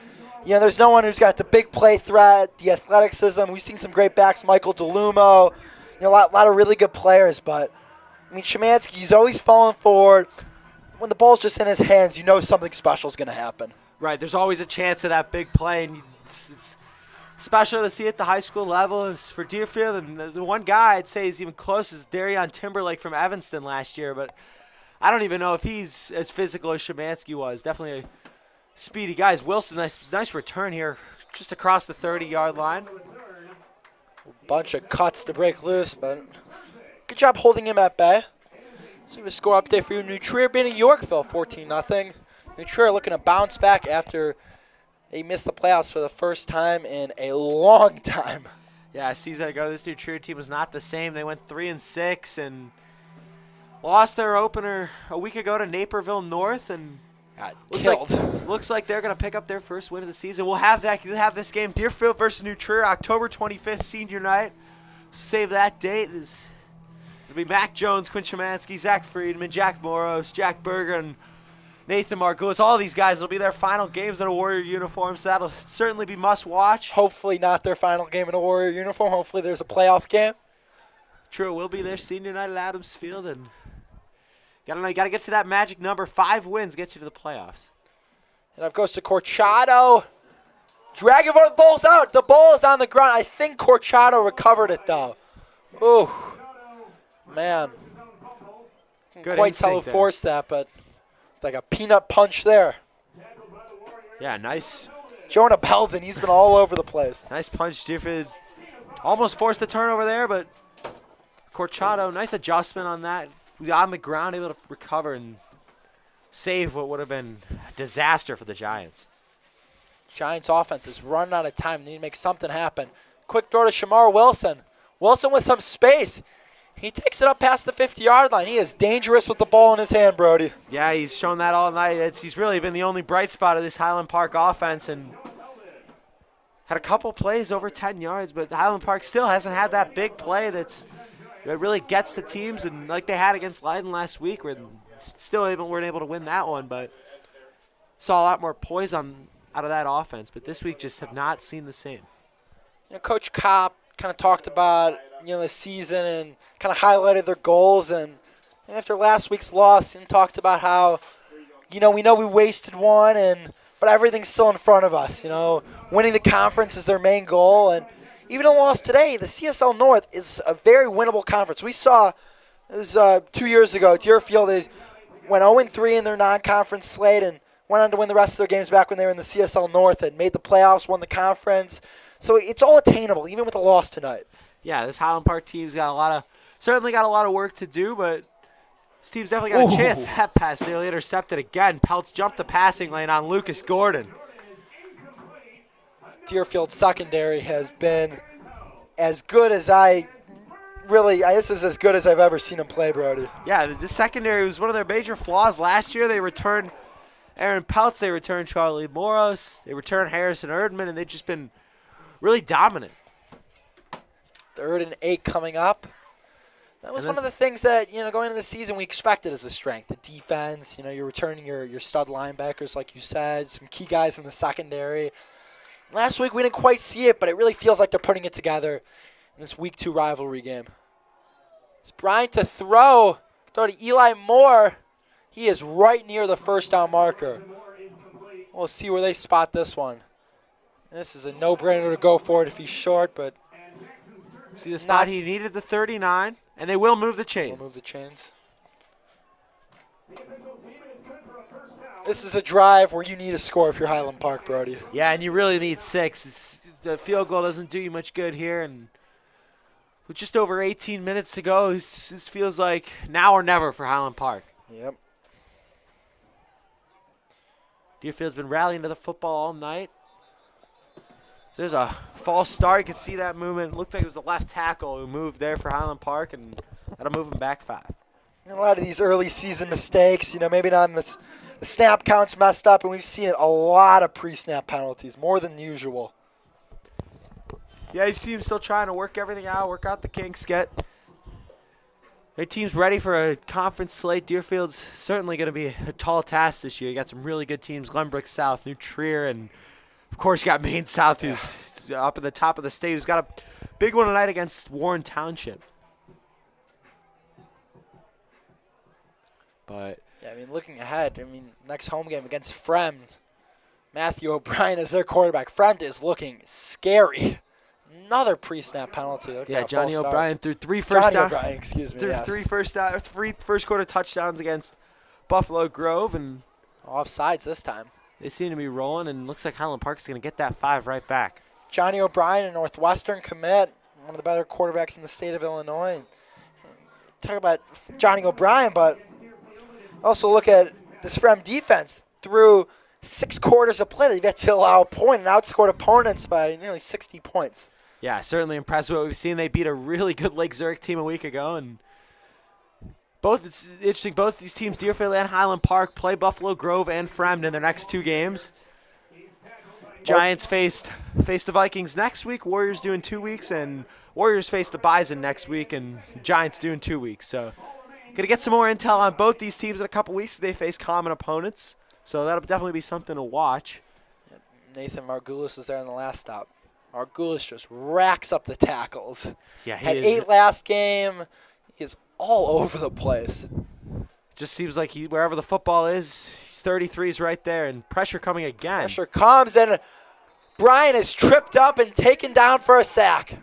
You know, there's no one who's got the big play threat, the athleticism. We've seen some great backs, Michael DeLumo, you know, a lot of really good players, but I mean, Shimansky, he's always falling forward. When the ball's just in his hands, you know something special is going to happen. Right, there's always a chance of that big play, and it's special to see at the high school level for Deerfield. And the one guy I'd say is even close is Darion Timberlake from Evanston last year, but I don't even know if he's as physical as Shimansky was. Definitely a speedy guy. Wilson, nice return here, just across the 30-yard line. A bunch of cuts to break loose, but good job holding him at bay. So we have a score update for you. New Trier beating Yorkville 14-0. New Trier looking to bounce back after they missed the playoffs for the first time in a long time. Yeah, a season ago, this New Trier team was not the same. They went 3-6 and lost their opener a week ago to Naperville North, and looks like they're going to pick up their first win of the season. We'll have this game, Deerfield versus New Trier, October 25th, senior night. Save that date. It'll be Mac Jones, Quinn Shimansky, Zach Friedman, Jack Moros, Jack Berger, and Nathan Margulis. All these guys will be their final games in a Warrior uniform, so that'll certainly be must-watch. Hopefully not their final game in a Warrior uniform. Hopefully there's a playoff game. True, it will be their senior night at Adams Field, and you got to get to that magic number. 5 wins gets you to the playoffs. And up goes to Corchado. Dragging for the ball's out. The ball is on the ground. I think Corchado recovered it, though. Ooh. Man. Couldn't quite tell who forced that, but it's like a peanut punch there. Yeah, nice. Jonah Belden, he's been all over the place. Nice punch, Deerfield. Almost forced the turnover there, but Corchado, nice adjustment on that. On the ground, able to recover and save what would have been a disaster for the Giants. Giants offense is running out of time. They need to make something happen. Quick throw to Shamar Wilson. Wilson with some space. He takes it up past the 50-yard line. He is dangerous with the ball in his hand, Brody. Yeah, he's shown that all night. He's really been the only bright spot of this Highland Park offense, and had a couple plays over 10 yards, but Highland Park still hasn't had that big play that really gets the teams, and like they had against Leiden last week, where still weren't able to win that one, but saw a lot more poise out of that offense. But this week just have not seen the same. You know, Coach Kopp kind of talked about the season and kind of highlighted their goals, and after last week's loss, and talked about how we know we wasted one, but everything's still in front of us. Winning the conference is their main goal, and even a loss today, the CSL North is a very winnable conference. We saw, it was 2 years ago, Deerfield went 0-3 in their non-conference slate and went on to win the rest of their games back when they were in the CSL North and made the playoffs, won the conference. So it's all attainable, even with a loss tonight. Yeah, this Highland Park team's certainly got a lot of work to do, but this team's definitely got a chance. That pass nearly intercepted again. Peltz jumped the passing lane on Lucas Gordon. Deerfield secondary has been as good as this is as good as I've ever seen them play, Brody. Yeah, the secondary was one of their major flaws last year. They returned Aaron Peltz, they returned Charlie Moros, they returned Harrison Erdman, and they've just been really dominant. 3rd and 8 coming up. That was one of the things that, going into the season we expected as a strength. The defense, you're returning your stud linebackers, like you said, some key guys in the secondary. Last week we didn't quite see it, but it really feels like they're putting it together in this Week 2 rivalry game. It's Bryant to throw to Eli Moore. He is right near the first down marker. We'll see where they spot this one. This is a no-brainer to go for it if he's short, but see the spot he needed, the 39, and they will move the chains. We'll move the chains. This is a drive where you need a score if you're Highland Park, Brody. Yeah, and you really need 6. The field goal doesn't do you much good here, and with just over 18 minutes to go, this feels like now or never for Highland Park. Yep. Deerfield's been rallying to the football all night. So there's a false start. You can see that movement. It looked like it was the left tackle who moved there for Highland Park, and that'll move him back 5. And a lot of these early season mistakes, maybe not the snap counts messed up, and we've seen a lot of pre-snap penalties, more than usual. Yeah, you see him still trying to work everything out, work out the kinks, get their team's ready for a conference slate. Deerfield's certainly going to be a tall task this year. You got some really good teams, Glenbrook South, New Trier, and, of course, you got Maine South, who's up at the top of the state, who's got a big one tonight against Warren Township. But yeah, looking ahead, next home game against Fremd, Matthew O'Brien is their quarterback. Fremd is looking scary. Another pre-snap penalty. Yeah, Johnny O'Brien threw 3 first Johnny O'Brien, excuse me. Yes. 3 first quarter touchdowns against Buffalo Grove, and offsides this time. They seem to be rolling, and looks like Highland Park is going to get that 5 right back. Johnny O'Brien, a Northwestern commit, one of the better quarterbacks in the state of Illinois. Talk about Johnny O'Brien, but also look at this Fremd defense. Through 6 quarters of play, they've yet to allow a point and outscored opponents by nearly 60 points. Yeah, certainly impressive what we've seen. They beat a really good Lake Zurich team a week ago, and it's interesting, both these teams, Deerfield and Highland Park, play Buffalo Grove and Fremd in their next 2 games. Giants face the Vikings next week, Warriors do in 2 weeks, and Warriors face the Bison next week, and Giants do in 2 weeks. So going to get some more intel on both these teams in a couple weeks. They face common opponents, so that'll definitely be something to watch. Nathan Margulis was there in the last stop. Margulis just racks up the tackles. Yeah, he had is. 8 last game. He is all over the place. Just seems like wherever the football is, he's 33's right there, and pressure coming again. Pressure comes, and Brian is tripped up and taken down for a sack.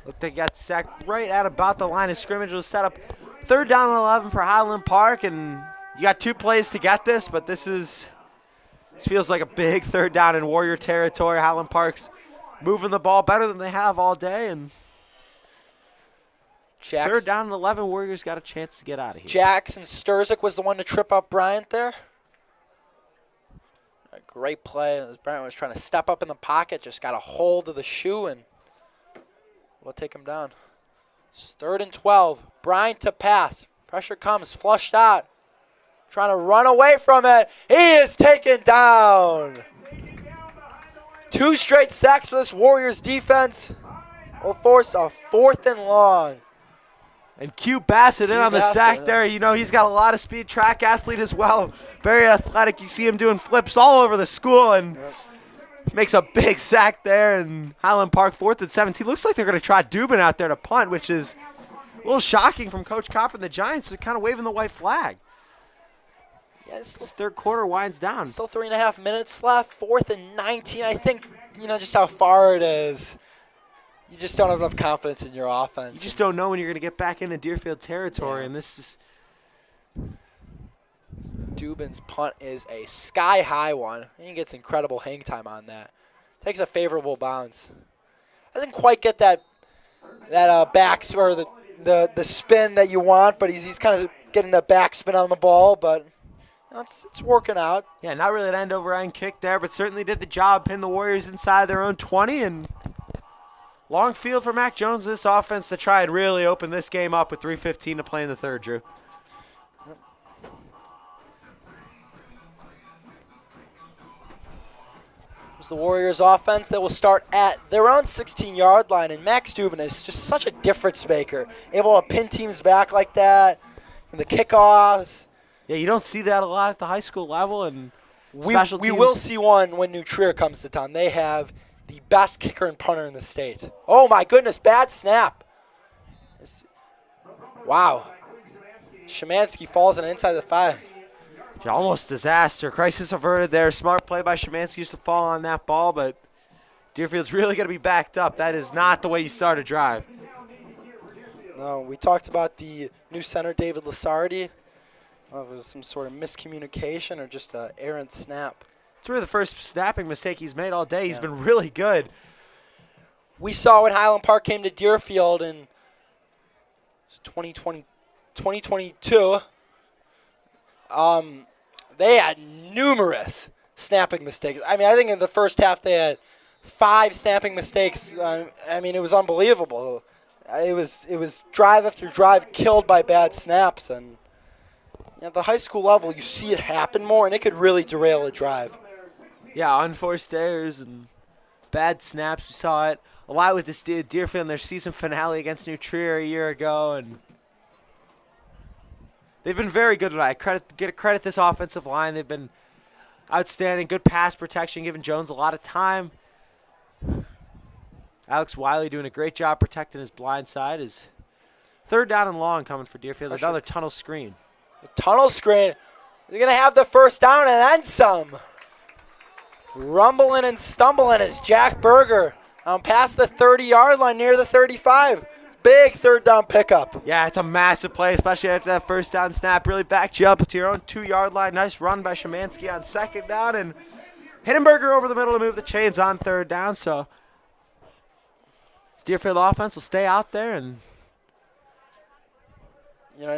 Looked like he got sacked right at about the line of scrimmage. It'll set up 3rd down and 11 for Highland Park, and you got 2 plays to get this, but this feels like a big 3rd down in Warrior territory. Highland Park's moving the ball better than they have all day, and 3rd down and 11, Warriors got a chance to get out of here. Jackson Sturzik was the one to trip up Bryant there. A great play as Bryant was trying to step up in the pocket, just got a hold of the shoe, and we'll take him down. It's 3rd and 12. Bryant to pass. Pressure comes, flushed out. Trying to run away from it. He is taken down. 2 straight sacks for this Warriors defense. Will force a 4th and long. And Q Bassett in on the sack there. He's got a lot of speed, track athlete as well. Very athletic. You see him doing flips all over the school, and makes a big sack there. And Highland Park 4th and 17. Looks like they're going to try Dubin out there to punt, which is a little shocking from Coach Kopp and the Giants. They're kind of waving the white flag. Yeah, this 3rd quarter winds down. Still 3.5 minutes left. 4th and 19. I think, just how far it is. You just don't have enough confidence in your offense. You just don't know when you're going to get back into Deerfield territory, and this is... Dubin's punt is a sky-high one. He gets incredible hang time on that. Takes a favorable bounce. Doesn't quite get that back or the spin that you want, but he's kind of getting the back spin on the ball, but It's working out. Yeah, not really an end-over-end kick there, but certainly did the job, pin the Warriors inside their own 20, and long field for Mac Jones, this offense, to try and really open this game up with 3:15 to play in the third, Drew. It's the Warriors offense that will start at their own 16-yard line, and Max Dubin is just such a difference maker, able to pin teams back like that in the kickoffs. Yeah, you don't see that a lot at the high school level, and We will see one when New Trier comes to town. They have the best kicker and punter in the state. Oh, my goodness, bad snap. Wow. Shimansky falls on the inside of the 5. Almost disaster. Crisis averted there. Smart play by Shimansky used to fall on that ball, but Deerfield's really going to be backed up. That is not the way you start a drive. No, we talked about the new center, David Lasardi. I don't know if it was some sort of miscommunication or just an errant snap. It's really the first snapping mistake he's made all day. He's been really good. We saw when Highland Park came to Deerfield in 2022. They had numerous snapping mistakes. I mean, I think in the first half they had 5 snapping mistakes. I mean, it was unbelievable. It was drive after drive killed by bad snaps, and at the high school level, you see it happen more, and it could really derail a drive. Yeah, unforced errors and bad snaps. We saw it a lot with this Deerfield in their season finale against New Trier a year ago, and they've been very good tonight. Credit this offensive line. They've been outstanding. Good pass protection, giving Jones a lot of time. Alex Wiley doing a great job protecting his blind side. Is third down and long coming for Deerfield. Another tunnel screen. The tunnel screen. They're going to have the first down and then some. Rumbling and stumbling is Jack Berger past the 30-yard line near the 35. Big third down pickup. Yeah, it's a massive play, especially after that first down snap. Really backed you up to your own 2-yard line. Nice run by Shimansky on second down, and Hiddenberger over the middle to move the chains on third down. So Deerfield offense will stay out there, and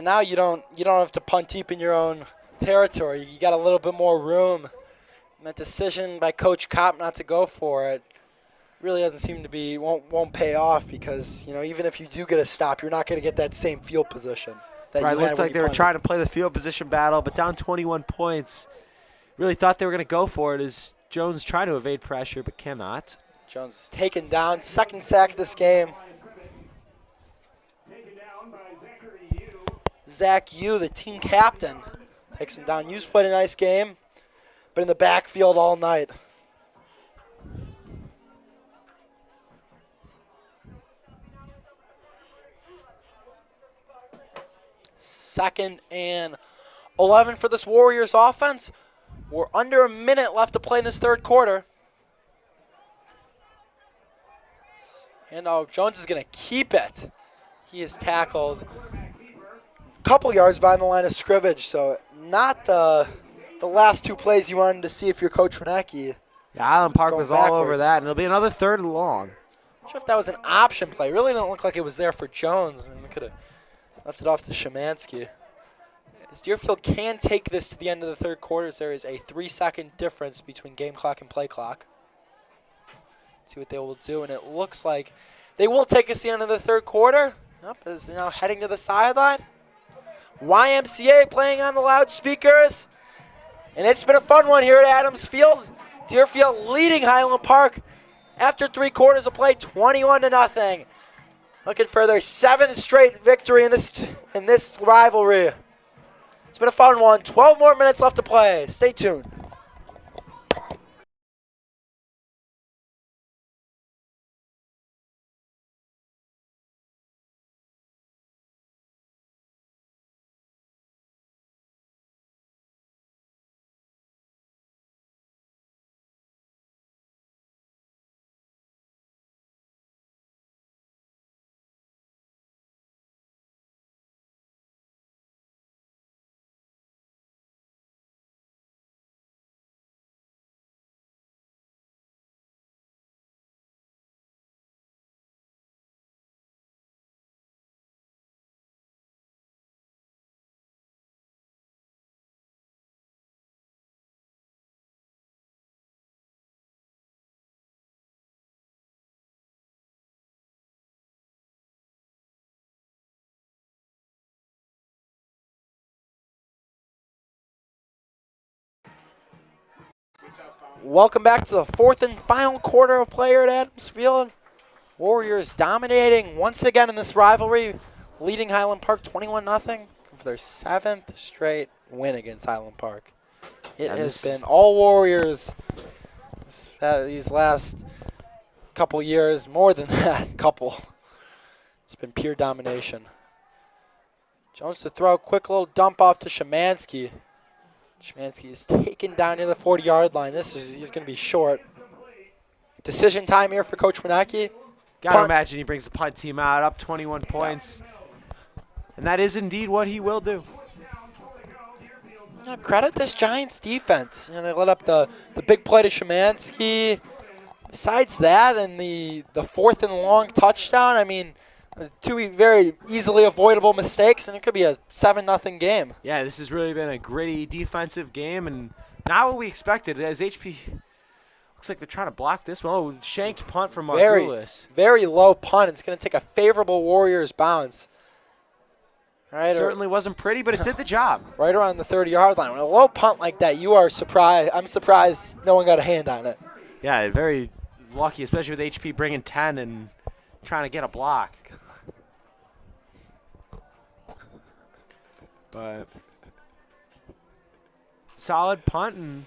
now you don't have to punt deep in your own territory. You got a little bit more room. And that decision by Coach Kopp not to go for it really doesn't seem to be won't pay off, because even if you do get a stop, you're not going to get that same field position that right, you had. Looked like they were trying to play the field position battle, but down 21 points. Really thought they were going to go for it as Jones trying to evade pressure but cannot. Jones is taken down, second sack of this game. Zach Yu, the team captain, takes him down. Yu's played a nice game, but in the backfield all night. Second and 11 for this Warriors offense. We're under a minute left to play in this third quarter. And Jones is going to keep it. He is tackled a couple yards behind the line of scrimmage, so not the last 2 plays you wanted to see if you're Coach Renecki. Yeah, Highland Park was all over that, and it'll be another third and long. Not sure if that was an option play. Really didn't look like it was there for Jones. I mean, they could have left it off to Shimansky. As Deerfield can take this to the end of the third quarter, there is a 3-second difference between game clock and play clock. See what they will do, and it looks like they will take us to the end of the third quarter. Yep, as they're now heading to the sideline. YMCA playing on the loudspeakers, and it's been a fun one here at Adams Field. Deerfield leading Highland Park after 3 quarters of play, 21-0. Looking for their 7th straight victory in this rivalry. It's been a fun one. 12 more minutes left to play. Stay tuned. Welcome back to the fourth and final quarter of play here at Adams Field. Warriors dominating once again in this rivalry, leading Highland Park 21-0 for their 7th straight win against Highland Park. It has been all Warriors these last couple years, more than that, couple. It's been pure domination. Jones to throw, quick little dump off to Shimansky. Shimansky is taken down near the 40-yard line. He's going to be short. Decision time here for Coach Winacki. Got to imagine he brings the punt team out, up 21 points. And that is indeed what he will do. Credit this Giants defense. They let up the big play to Shimansky. Besides that and the 4th and long touchdown, I mean, two very easily avoidable mistakes, and it could be a 7-0 game. Yeah, this has really been a gritty defensive game, and not what we expected. As HP looks like they're trying to block this. Well, shanked punt from Margulis. Very low punt. It's going to take a favorable Warriors bounce. Right, certainly wasn't pretty, but it did the job. Right around the 30-yard line. With a low punt like that, you are surprised. I'm surprised no one got a hand on it. Yeah, very lucky, especially with HP bringing 10 and trying to get a block. But solid punt, and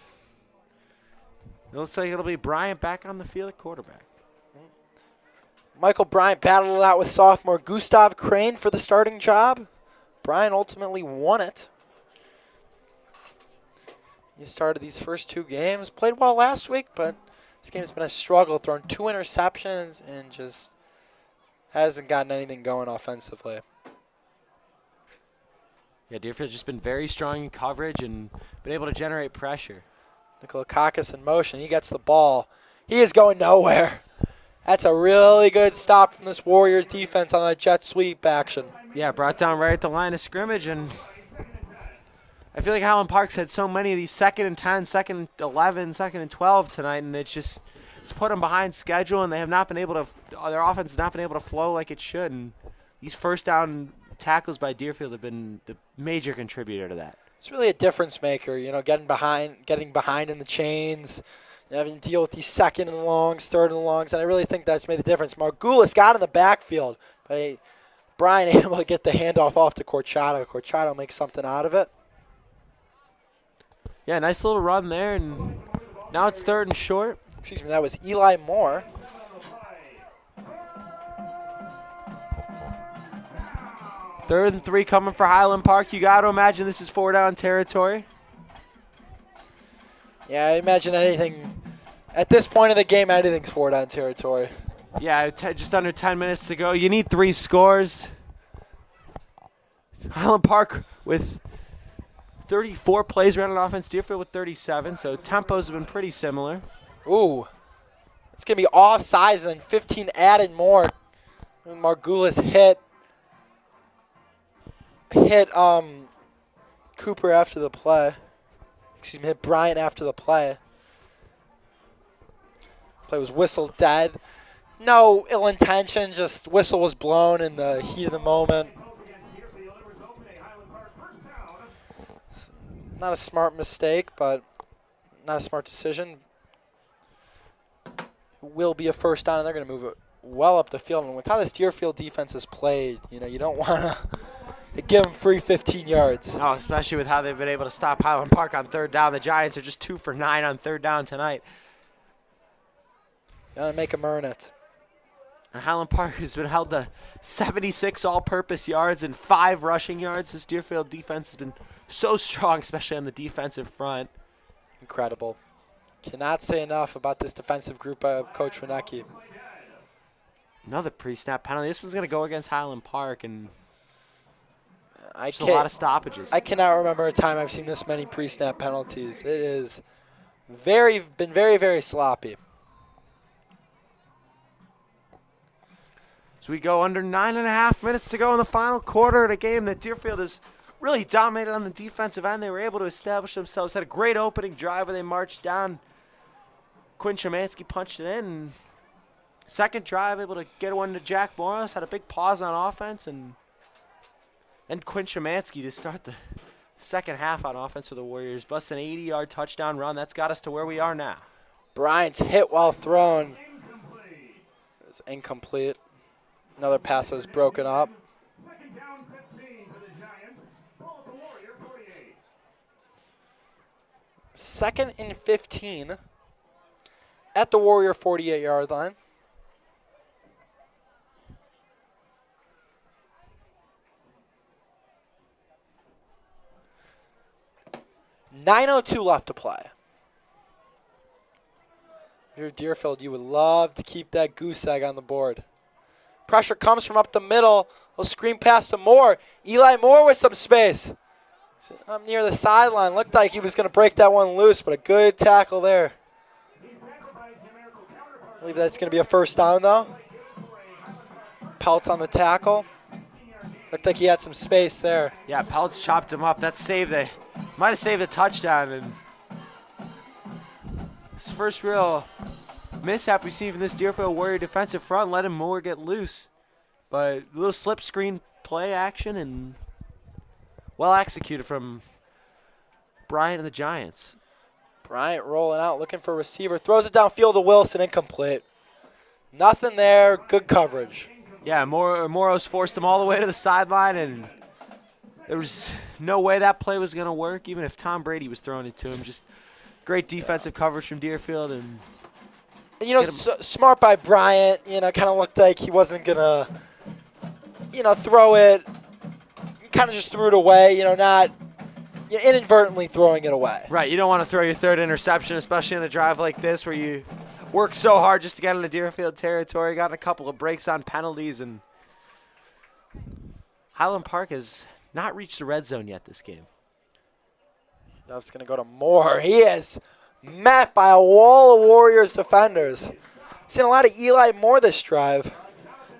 it looks like it'll be Bryant back on the field at quarterback. Michael Bryant battled it out with sophomore Gustav Crane for the starting job. Bryant ultimately won it. He started these first 2 games, played well last week, but this game's been a struggle, thrown 2 interceptions and just hasn't gotten anything going offensively. Yeah, Deerfield's just been very strong in coverage and been able to generate pressure. Nikolakakis in motion. He gets the ball. He is going nowhere. That's a really good stop from this Warriors defense on that jet sweep action. Yeah, brought down right at the line of scrimmage, and I feel like Highland Park's had so many of these 2nd and 10, 2nd and 11, 2nd and 12 tonight, and it's put them behind schedule, and they have not been able to. Their offense has not been able to flow like it should, and these first down tackles by Deerfield have been the major contributor to that. It's really a difference maker, getting behind in the chains, having to deal with these 2nd and longs, 3rd and longs, and I really think that's made the difference. Margulis got in the backfield, but Brian able to get the handoff off to Corchado. Corchado makes something out of it. Yeah, nice little run there, and now it's 3rd and short. Excuse me, that was Eli Moore. Third and 3 coming for Highland Park. You got to imagine this is 4-down territory. Yeah, I imagine anything. At this point of the game, anything's 4-down territory. Yeah, just under 10 minutes to go. You need 3 scores. Highland Park with 34 plays around on offense. Deerfield with 37, so tempos have been pretty similar. Ooh. It's going to be offsides and then 15 added more. Margulis hit Cooper after the play. Excuse me, hit Bryant after the play. Play was whistled dead. No ill intention, just whistle was blown in the heat of the moment. Not a smart mistake, but not a smart decision. It will be a first down, and they're going to move it well up the field. And with how this Deerfield defense has played, you don't want to give them free 15 yards. No, especially with how they've been able to stop Highland Park on 3rd down. The Giants are just 2 for 9 on 3rd down tonight. Got to make them earn it. And Highland Park has been held to 76 all-purpose yards and 5 rushing yards. This Deerfield defense has been so strong, especially on the defensive front. Incredible. Cannot say enough about this defensive group of Coach Winacki. Another pre-snap penalty. This one's going to go against Highland Park, and there's a lot of stoppages. I cannot remember a time I've seen this many pre-snap penalties. It is been very, very sloppy. So we go under 9.5 minutes to go in the final quarter of a game that Deerfield has really dominated on the defensive end. They were able to establish themselves, had a great opening drive where they marched down. Quinn Shimansky punched it in. And second drive, able to get one to Jack Morris, had a big pause on offense, and then Quinn Shimansky to start the second half on offense for the Warriors. Busts an 80-yard touchdown run. That's got us to where we are now. Bryant's hit while thrown is incomplete. Another pass that was broken up. Second and 15 at the Warrior 48-yard line. .9:02 left to play. Here at Deerfield, you would love to keep that goose egg on the board. Pressure comes from up the middle. He'll screen pass to Moore. Eli Moore with some space. Up near the sideline. Looked like he was going to break that one loose, but a good tackle there. I believe that's going to be a first down, though. Peltz on the tackle. Looked like he had some space there. Yeah, Peltz chopped him up. That saved a, might have saved a touchdown. And his first real mishap we've seen from this Deerfield Warrior defensive front, letting Moore get loose. But a little slip screen play action and well executed from Bryant and the Giants. Bryant rolling out, looking for a receiver. Throws it downfield to Wilson, incomplete. Nothing there, good coverage. Yeah, Moros forced him all the way to the sideline, and there was no way that play was going to work, even if Tom Brady was throwing it to him. Just great defensive coverage from Deerfield. And you know, smart by Bryant. You know, kind of looked like he wasn't going to, you know, throw it. Kind of just threw it away, you know, not inadvertently throwing it away. Right, you don't want to throw your third interception, especially in a drive like this where you work so hard just to get into Deerfield territory. Got a couple of breaks on penalties, and Highland Park has not reached the red zone yet this game. That's going to go to Moore. He is met by a wall of Warriors defenders. I've seen a lot of Eli Moore this drive.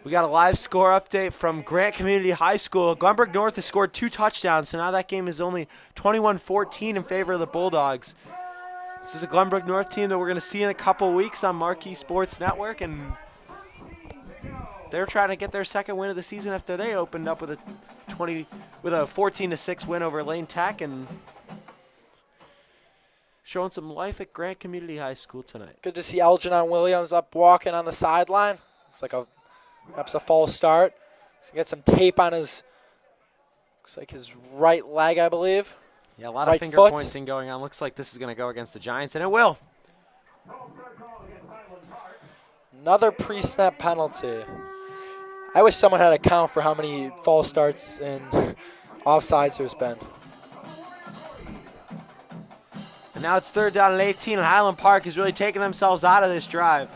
We got a live score update from Grant Community High School. Glenbrook North has scored 2 touchdowns, so now that game is only 21-14 in favor of the Bulldogs. This is a Glenbrook North team that we're going to see in a couple weeks on Marquee Sports Network, and they're trying to get their second win of the season after they opened up with a 14-6 win over Lane Tech, and showing some life at Grant Community High School tonight. Good to see Algernon Williams up walking on the sideline. Looks like perhaps a false start. So he got some tape on his, looks like his right leg, I believe. Yeah, a lot right of finger foot. pointing going on. Looks like this is going to go against the Giants, and it will. Another pre-snap penalty. I wish someone had a count for how many false starts and offsides there's been. And now it's 3rd down and 18, and Highland Park is really taking themselves out of this drive.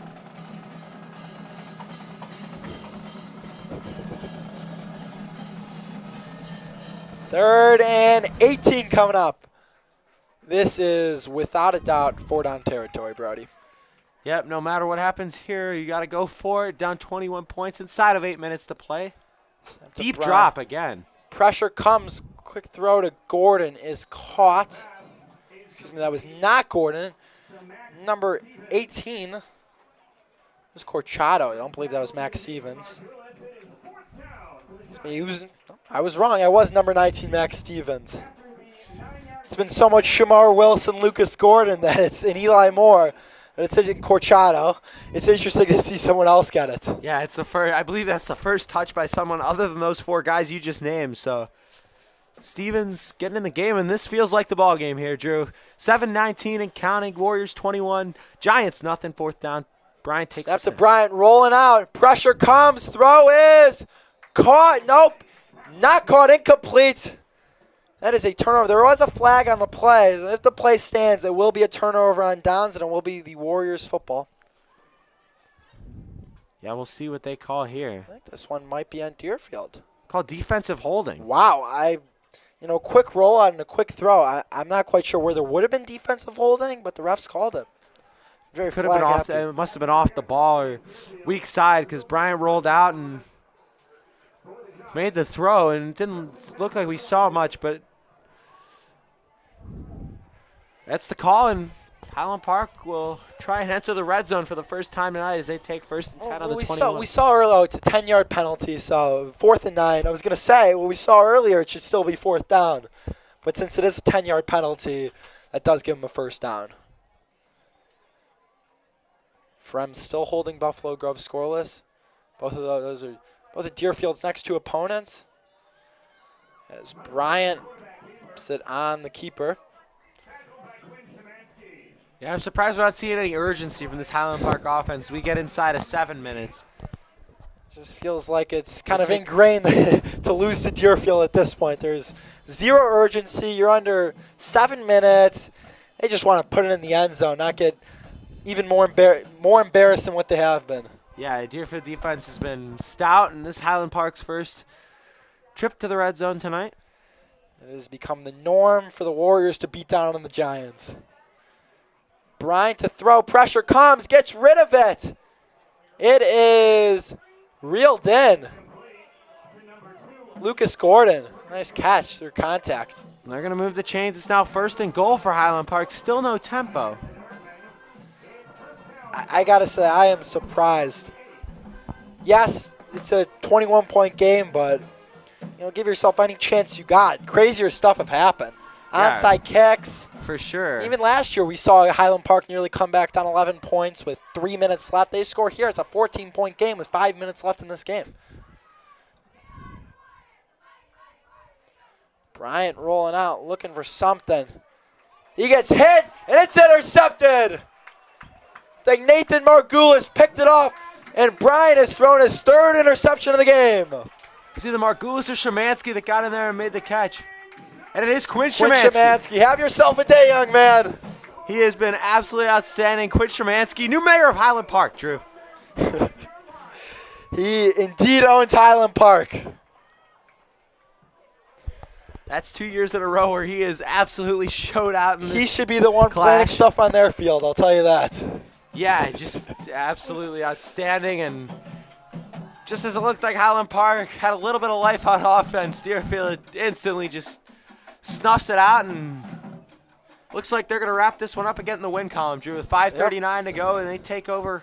Third and 18 coming up. This is, without a doubt, 4-down territory, Brody. Yep, no matter what happens here, you got to go for it. Down 21 points inside of 8 minutes to play. Deep drop again. Pressure comes. Quick throw to Gordon is caught. Excuse me, that was not Gordon. Number 18 was Corchado. I don't believe that was Max Stevens. I was wrong. I was number 19, Max Stevens. It's been so much Shamar Wilson, Lucas Gordon, that it's in Eli Moore, and it's in Corchado. It's interesting to see someone else get it. Yeah, it's the first. I believe that's the first touch by someone other than those 4 guys you just named. So Stevens getting in the game, and this feels like the ball game here, Drew. 7-19 and counting. Warriors 21. Giants nothing. 4th down. Bryant takes Snap to Bryant, rolling out. Pressure comes. Throw is caught. Nope. Not caught. Incomplete. That is a turnover. There was a flag on the play. If the play stands, it will be a turnover on downs, and it will be the Warriors football. Yeah, we'll see what they call here. I think this one might be on Deerfield. Called defensive holding. Wow. Quick rollout and a quick throw. I'm not quite sure where there would have been defensive holding, but the refs called it. Very could have been off. It must have been off the ball or weak side because Bryant rolled out and made the throw, and it didn't look like we saw much, but that's the call, and Highland Park will try and enter the red zone for the first time tonight as they take 1st and 10 on the 21. We saw earlier it's a 10-yard penalty, so 4th and 9. I was going to say, we saw earlier it should still be 4th down, but since it is a 10-yard penalty, that does give them a 1st down. Frem still holding Buffalo Grove scoreless. Both of those are both of Deerfield's next two opponents. As Bryant sit on the keeper. Yeah, I'm surprised we're not seeing any urgency from this Highland Park offense. We get inside of 7 minutes. Just feels like it's kind of ingrained to lose to Deerfield at this point. There's zero urgency. You're under 7 minutes. They just want to put it in the end zone, not get even more embarrassed than what they have been. Yeah, Deerfield defense has been stout, and this is Highland Park's first trip to the red zone tonight. It has become the norm for the Warriors to beat down on the Giants. Bryant to throw. Pressure comes. Gets rid of it. It is reeled in. Lucas Gordon. Nice catch through contact. They're going to move the chains. It's now 1st and goal for Highland Park. Still no tempo. I got to say, I am surprised. Yes, it's a 21-point game, but give yourself any chance you got. Crazier stuff have happened. Yeah, onside kicks. For sure. Even last year we saw Highland Park nearly come back down 11 points with 3 minutes left. They score here. It's a 14-point game with 5 minutes left in this game. Bryant rolling out, looking for something. He gets hit, and it's intercepted. It's like Nathan Margulis picked it off, and Bryant has thrown his 3rd interception of the game. It's either Margulis or Shimansky that got in there and made the catch. And it is Quinn Quinn Shimansky. Shimansky. Have yourself a day, young man. He has been absolutely outstanding. Quinn Shimansky, new mayor of Highland Park, Drew. He indeed owns Highland Park. That's 2 years in a row where he has absolutely showed out in this He should be the one clash. planning stuff on their field, I'll tell you that. Yeah, just absolutely outstanding. And just as it looked like Highland Park had a little bit of life on offense, Deerfield instantly just snuffs it out, and looks like they're going to wrap this one up and get in the win column, Drew, with 5:39 to go, and they take over.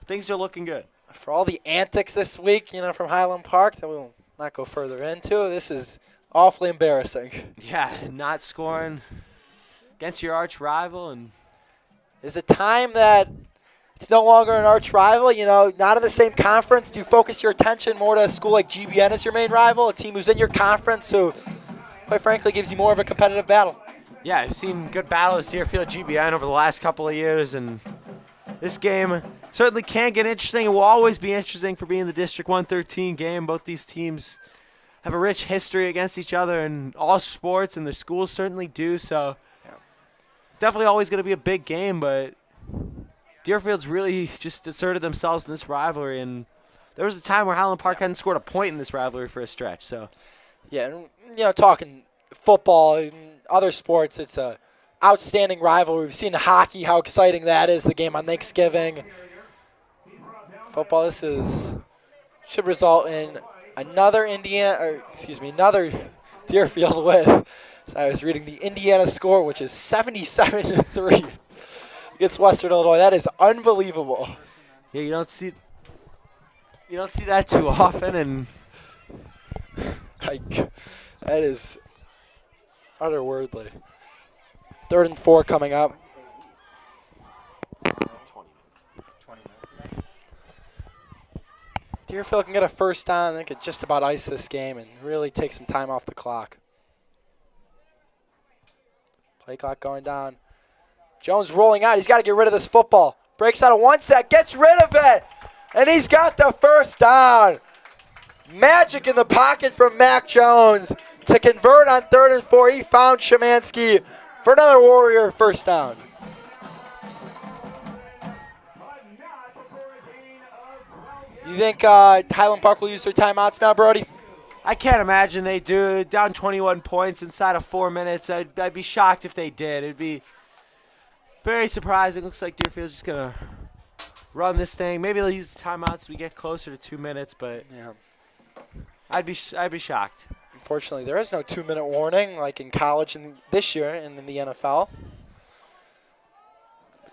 Things are looking good. For all the antics this week, from Highland Park that we will not go further into, this is awfully embarrassing. Yeah, not scoring against your arch rival. And is it time that it's no longer an arch rival? Not in the same conference. Do you focus your attention more to a school like GBN as your main rival, a team who's in your conference who, quite frankly, gives you more of a competitive battle? Yeah, I've seen good battles Deerfield GBN over the last couple of years, and this game certainly can get interesting. It will always be interesting for being the District 113 game. Both these teams have a rich history against each other in all sports, and their schools certainly do. So definitely always going to be a big game, but Deerfield's really just asserted themselves in this rivalry, and there was a time where Highland Park hadn't scored a point in this rivalry for a stretch. So yeah, talking football and other sports, it's a outstanding rivalry. We've seen hockey, how exciting that is, the game on Thanksgiving. Football, should result in another Deerfield win. So I was reading the Indiana score, which is 77-3 against Western Illinois. That is unbelievable. Yeah, you don't see that too often, and that is otherworldly. 3rd and 4 coming up. Deerfield can get a first down. They could just about ice this game and really take some time off the clock. Play clock going down. Jones rolling out. He's got to get rid of this football. Breaks out of one set. Gets rid of it. And he's got the first down. Magic in the pocket from Mac Jones to convert on 3rd and 4. He found Shimansky for another Warrior first down. You think Highland Park will use their timeouts now, Brody? I can't imagine they do. Down 21 points inside of 4 minutes. I'd be shocked if they did. It'd be very surprising. Looks like Deerfield's just going to run this thing. Maybe they'll use the timeouts so we get closer to 2 minutes, but yeah, I'd be shocked. Unfortunately, there is no 2-minute warning like in college and this year and in the NFL.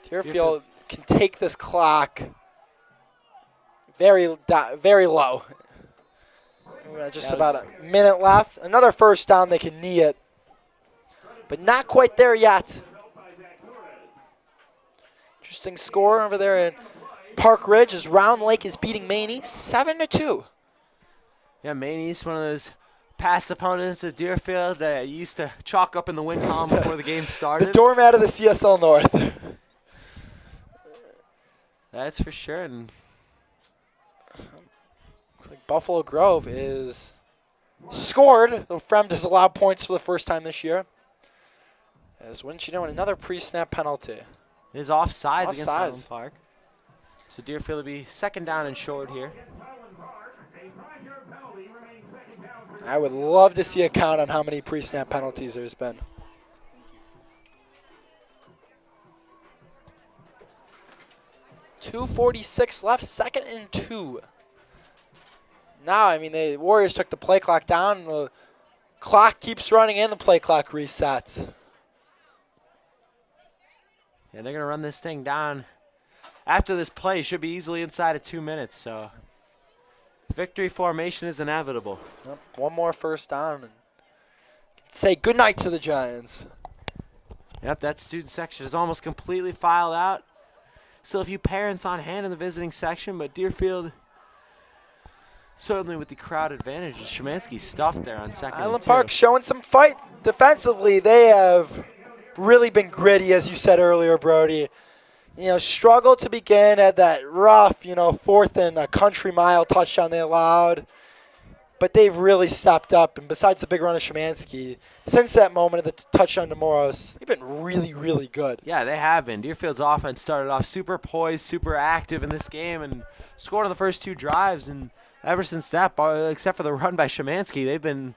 Deerfield can take this clock very low. Just about a minute left. Another first down, they can knee it. But not quite there yet. Interesting score over there at Park Ridge as Round Lake is beating Maine East 7-2. Yeah, Maine East, one of those past opponents of Deerfield that used to chalk up in the win column before the game started. The doormat of the CSL North. That's for sure. And looks like Buffalo Grove is scored. Though Frem has allowed points for the first time this year. As wouldn't you know, another pre-snap penalty. it is offsides against Highland Offsides. Park. So Deerfield will be second down and short here. I would love to see a count on how many pre-snap penalties there's been. .246 left, 2nd and 2. Now, I mean, the Warriors took the play clock down. The clock keeps running and the play clock resets. And they're going to run this thing down. After this play, should be easily inside of 2 minutes. So victory formation is inevitable. Yep, one more first down. And say goodnight to the Giants. Yep, that student section is almost completely filed out. Still a few parents on hand in the visiting section, but Deerfield certainly with the crowd advantage. Shimansky stuffed there on second Highland and 2. Park showing some fight defensively. They have really been gritty, as you said earlier, Brody. Struggled to begin, had that rough, 4th and a country mile touchdown they allowed. But they've really stepped up. And besides the big run of Shimansky, since that moment of the touchdown to Moros, they've been really, really good. Yeah, they have been. Deerfield's offense started off super poised, super active in this game, and scored on the first 2 drives. And ever since that, except for the run by Shimansky, they've been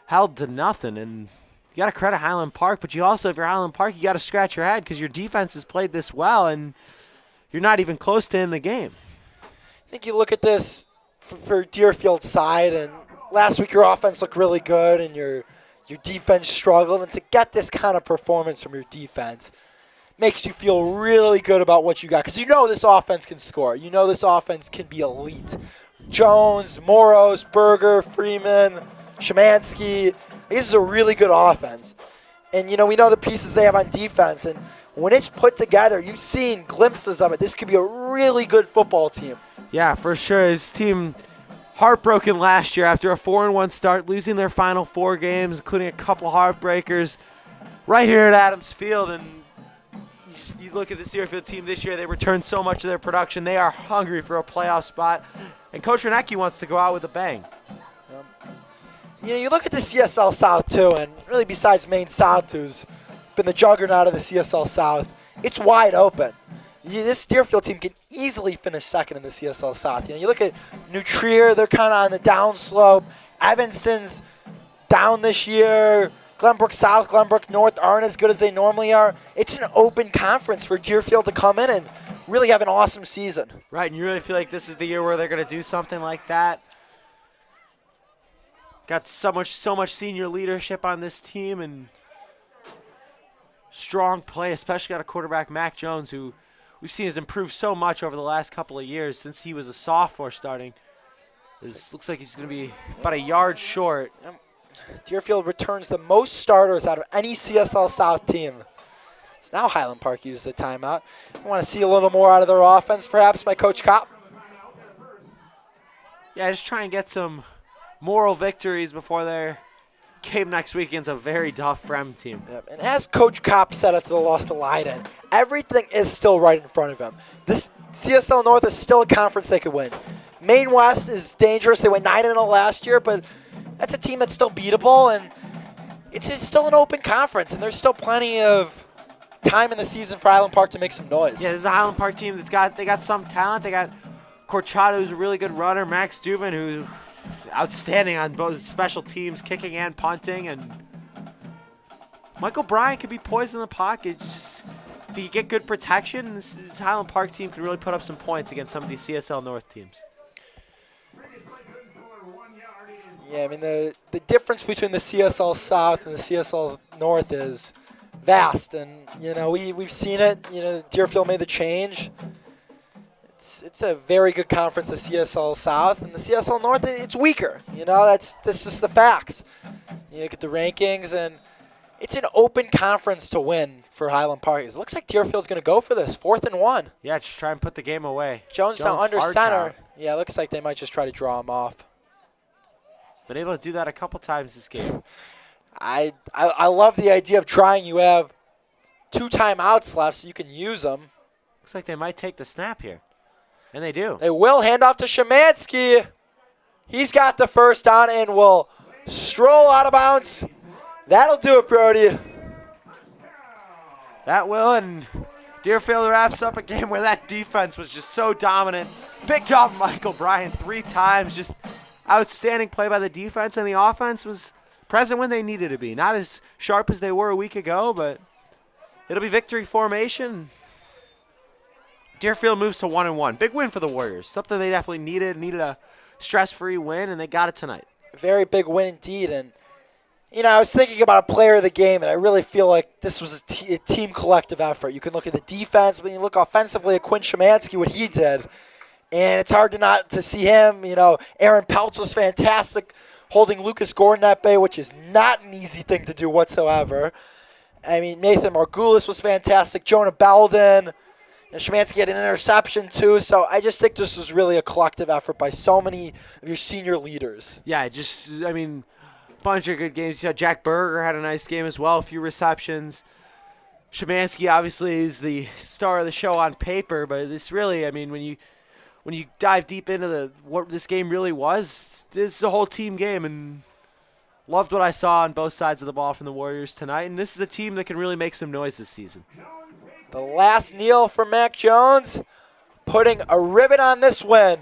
held to nothing. And you got to credit Highland Park, but you also, if you're Highland Park, you got to scratch your head because your defense has played this well, and you're not even close to in the game. I think you look at this for Deerfield's side, and last week your offense looked really good, and your defense struggled, and to get this kind of performance from your defense makes you feel really good about what you got, because this offense can score. This offense can be elite. Jones, Moros, Berger, Freeman, Shimansky. This is a really good offense. And, we know the pieces they have on defense. And when it's put together, you've seen glimpses of it. This could be a really good football team. Yeah, for sure. His team heartbroken last year after a 4-1 start, losing their final 4 games, including a couple heartbreakers right here at Adams Field. And you look at the Deerfield team this year, they returned so much of their production. They are hungry for a playoff spot. And Coach Renecki wants to go out with a bang. You look at the CSL South, too, and really besides Maine South, who's been the juggernaut of the CSL South, it's wide open. This Deerfield team can easily finish second in the CSL South. You look at New Trier, they're kind of on the downslope. Evanston's down this year. Glenbrook South, Glenbrook North aren't as good as they normally are. It's an open conference for Deerfield to come in and really have an awesome season. Right, and you really feel like this is the year where they're going to do something like that. Got so much senior leadership on this team and strong play, especially got a quarterback, Mac Jones, who we've seen has improved so much over the last couple of years since he was a sophomore starting. This looks like he's going to be about a yard short. Deerfield returns the most starters out of any CSL South team. So now Highland Park uses a timeout. You want to see a little more out of their offense, perhaps, by Coach Kopp? Yeah, just try and get some moral victories before their game next week against a very tough Frem team. Yep. And as Coach Kopp said after the loss to Leiden, everything is still right in front of him. This CSL North is still a conference they could win. Maine West is dangerous. They went 9-0 last year, but that's a team that's still beatable, and it's still an open conference, and there's still plenty of time in the season for Highland Park to make some noise. Yeah, this is a Highland Park team they got some talent. They got Corchado, who's a really good runner, Max Dubin, who's outstanding on both special teams, kicking and punting, and Michael Bryant could be poised in the pocket. Just if you get good protection, this Highland Park team can really put up some points against some of these CSL North teams. Yeah, I mean, the difference between the CSL South and the CSL North is vast, and we've seen it. Deerfield made the change. It's a very good conference, the CSL South, and the CSL North, it's weaker. That's just the facts. You look at the rankings, and It's an open conference to win for Highland Park. It looks like Deerfield's going to go for this. 4th and 1. Yeah, just try and put the game away. Jones now under hard center. count. Yeah, it looks like they might just try to draw him off. Been able to do that a couple times this game. I love the idea of trying. You have 2 timeouts left, so you can use them. Looks like they might take the snap here. And they do. They will hand off to Shimansky. He's got the first down and will stroll out of bounds. That'll do it, Brody. That will, and Deerfield wraps up a game where that defense was just so dominant. Picked off Michael Bryan 3 times. Just outstanding play by the defense, and the offense was present when they needed to be. Not as sharp as they were a week ago, but it'll be victory formation. Deerfield moves to 1-1. Big win for the Warriors. Something they definitely needed a stress-free win, and they got it tonight. Very big win indeed, and I was thinking about a player of the game, and I really feel like this was a team collective effort. You can look at the defense, but you look offensively at Quinn Shimansky, what he did, and it's hard not to see him. Aaron Peltz was fantastic, holding Lucas Gordon at bay, which is not an easy thing to do whatsoever. I mean, Nathan Margulis was fantastic, Jonah Belden, and Shimansky had an interception too, so I just think this was really a collective effort by so many of your senior leaders. Yeah, bunch of good games. Jack Berger had a nice game as well, a few receptions. Shimansky obviously is the star of the show on paper, but this really, when you dive deep into what this game really was, this is a whole team game, and loved what I saw on both sides of the ball from the Warriors tonight, and this is a team that can really make some noise this season. The last kneel for Mac Jones, putting a ribbon on this win.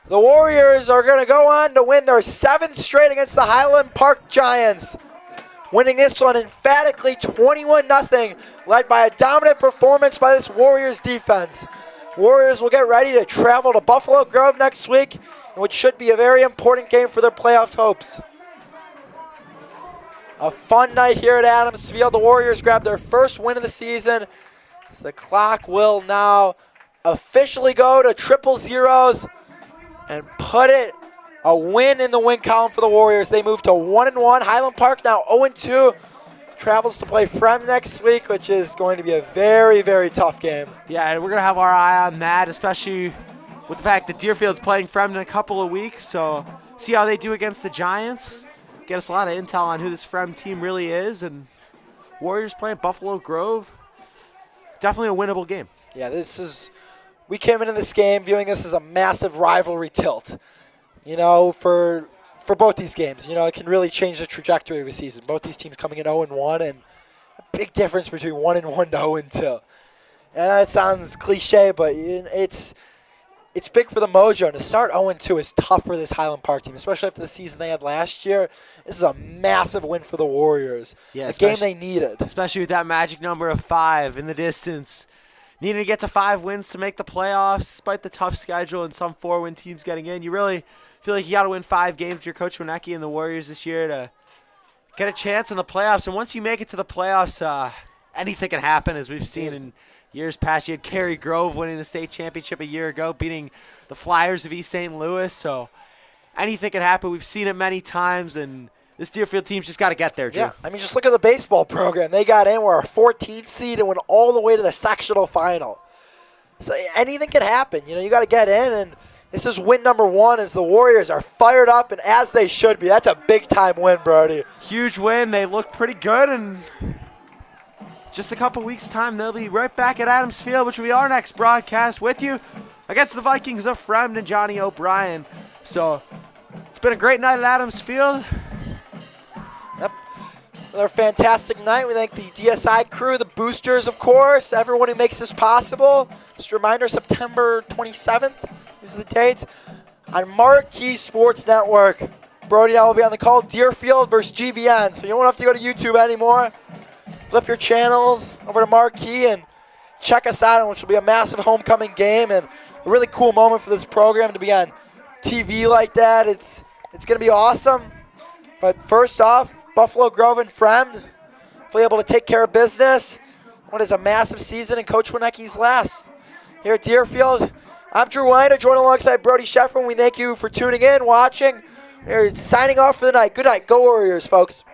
The Warriors are going to go on to win their 7th straight against the Highland Park Giants, winning this one emphatically 21-0, led by a dominant performance by this Warriors defense. Warriors will get ready to travel to Buffalo Grove next week, which should be a very important game for their playoff hopes. A fun night here at Adams Field. The Warriors grab their first win of the season. So the clock will now officially go to triple zeros and put it a win in the win column for the Warriors. They move to 1-1. Highland Park now 0-2. Travels to play Frem next week, which is going to be a very, very tough game. Yeah, we're going to have our eye on that, especially with the fact that Deerfield's playing Frem in a couple of weeks. So see how they do against the Giants. Get us a lot of intel on who this Frem team really is. And Warriors playing Buffalo Grove. Definitely a winnable game. Yeah, we came into this game viewing this as a massive rivalry tilt. For both these games, it can really change the trajectory of a season. Both these teams coming in 0-1, and a big difference between 1-1 to 0-2. And I know it sounds cliche, but it's big for the mojo. And to start 0-2 is tough for this Highland Park team, especially after the season they had last year. This is a massive win for the Warriors. Yeah, a game they needed. Especially with that magic number of 5 in the distance. Needing to get to 5 wins to make the playoffs, despite the tough schedule and some 4-win teams getting in. You really feel like you got to win 5 games with your Coach Wienecke and the Warriors this year to get a chance in the playoffs. And once you make it to the playoffs, anything can happen, as we've seen in years past. You had Cary Grove winning the state championship a year ago, beating the Flyers of East St. Louis. So anything can happen. We've seen it many times, and this Deerfield team's just got to get there, Drew. Yeah, just look at the baseball program. They got in, were a 14th seed, and went all the way to the sectional final. So anything can happen. You got to get in, and this is win number 1 as the Warriors are fired up, and as they should be. That's a big-time win, Brody. Huge win. They look pretty good, and just a couple weeks' time, they'll be right back at Adams Field, which will be our next broadcast with you against the Vikings of Fremd and Johnny O'Brien. So it's been a great night at Adams Field. Yep. Another fantastic night. We thank the DSI crew, the boosters, of course, everyone who makes this possible. Just a reminder, September 27th is the date on Marquee Sports Network. Brody and I will be on the call, Deerfield versus GBN. So you won't have to go to YouTube anymore. Flip your channels over to Marquee and check us out, which will be a massive homecoming game and a really cool moment for this program to be on TV like that. It's going to be awesome. But first off, Buffalo Grove and Fremd, hopefully able to take care of business. What is a massive season in Coach Wienecke's last. Here at Deerfield, I'm Drew Weiner, joined alongside Brody Sheffer, and we thank you for tuning in, watching. We're signing off for the night. Good night. Go Warriors, folks.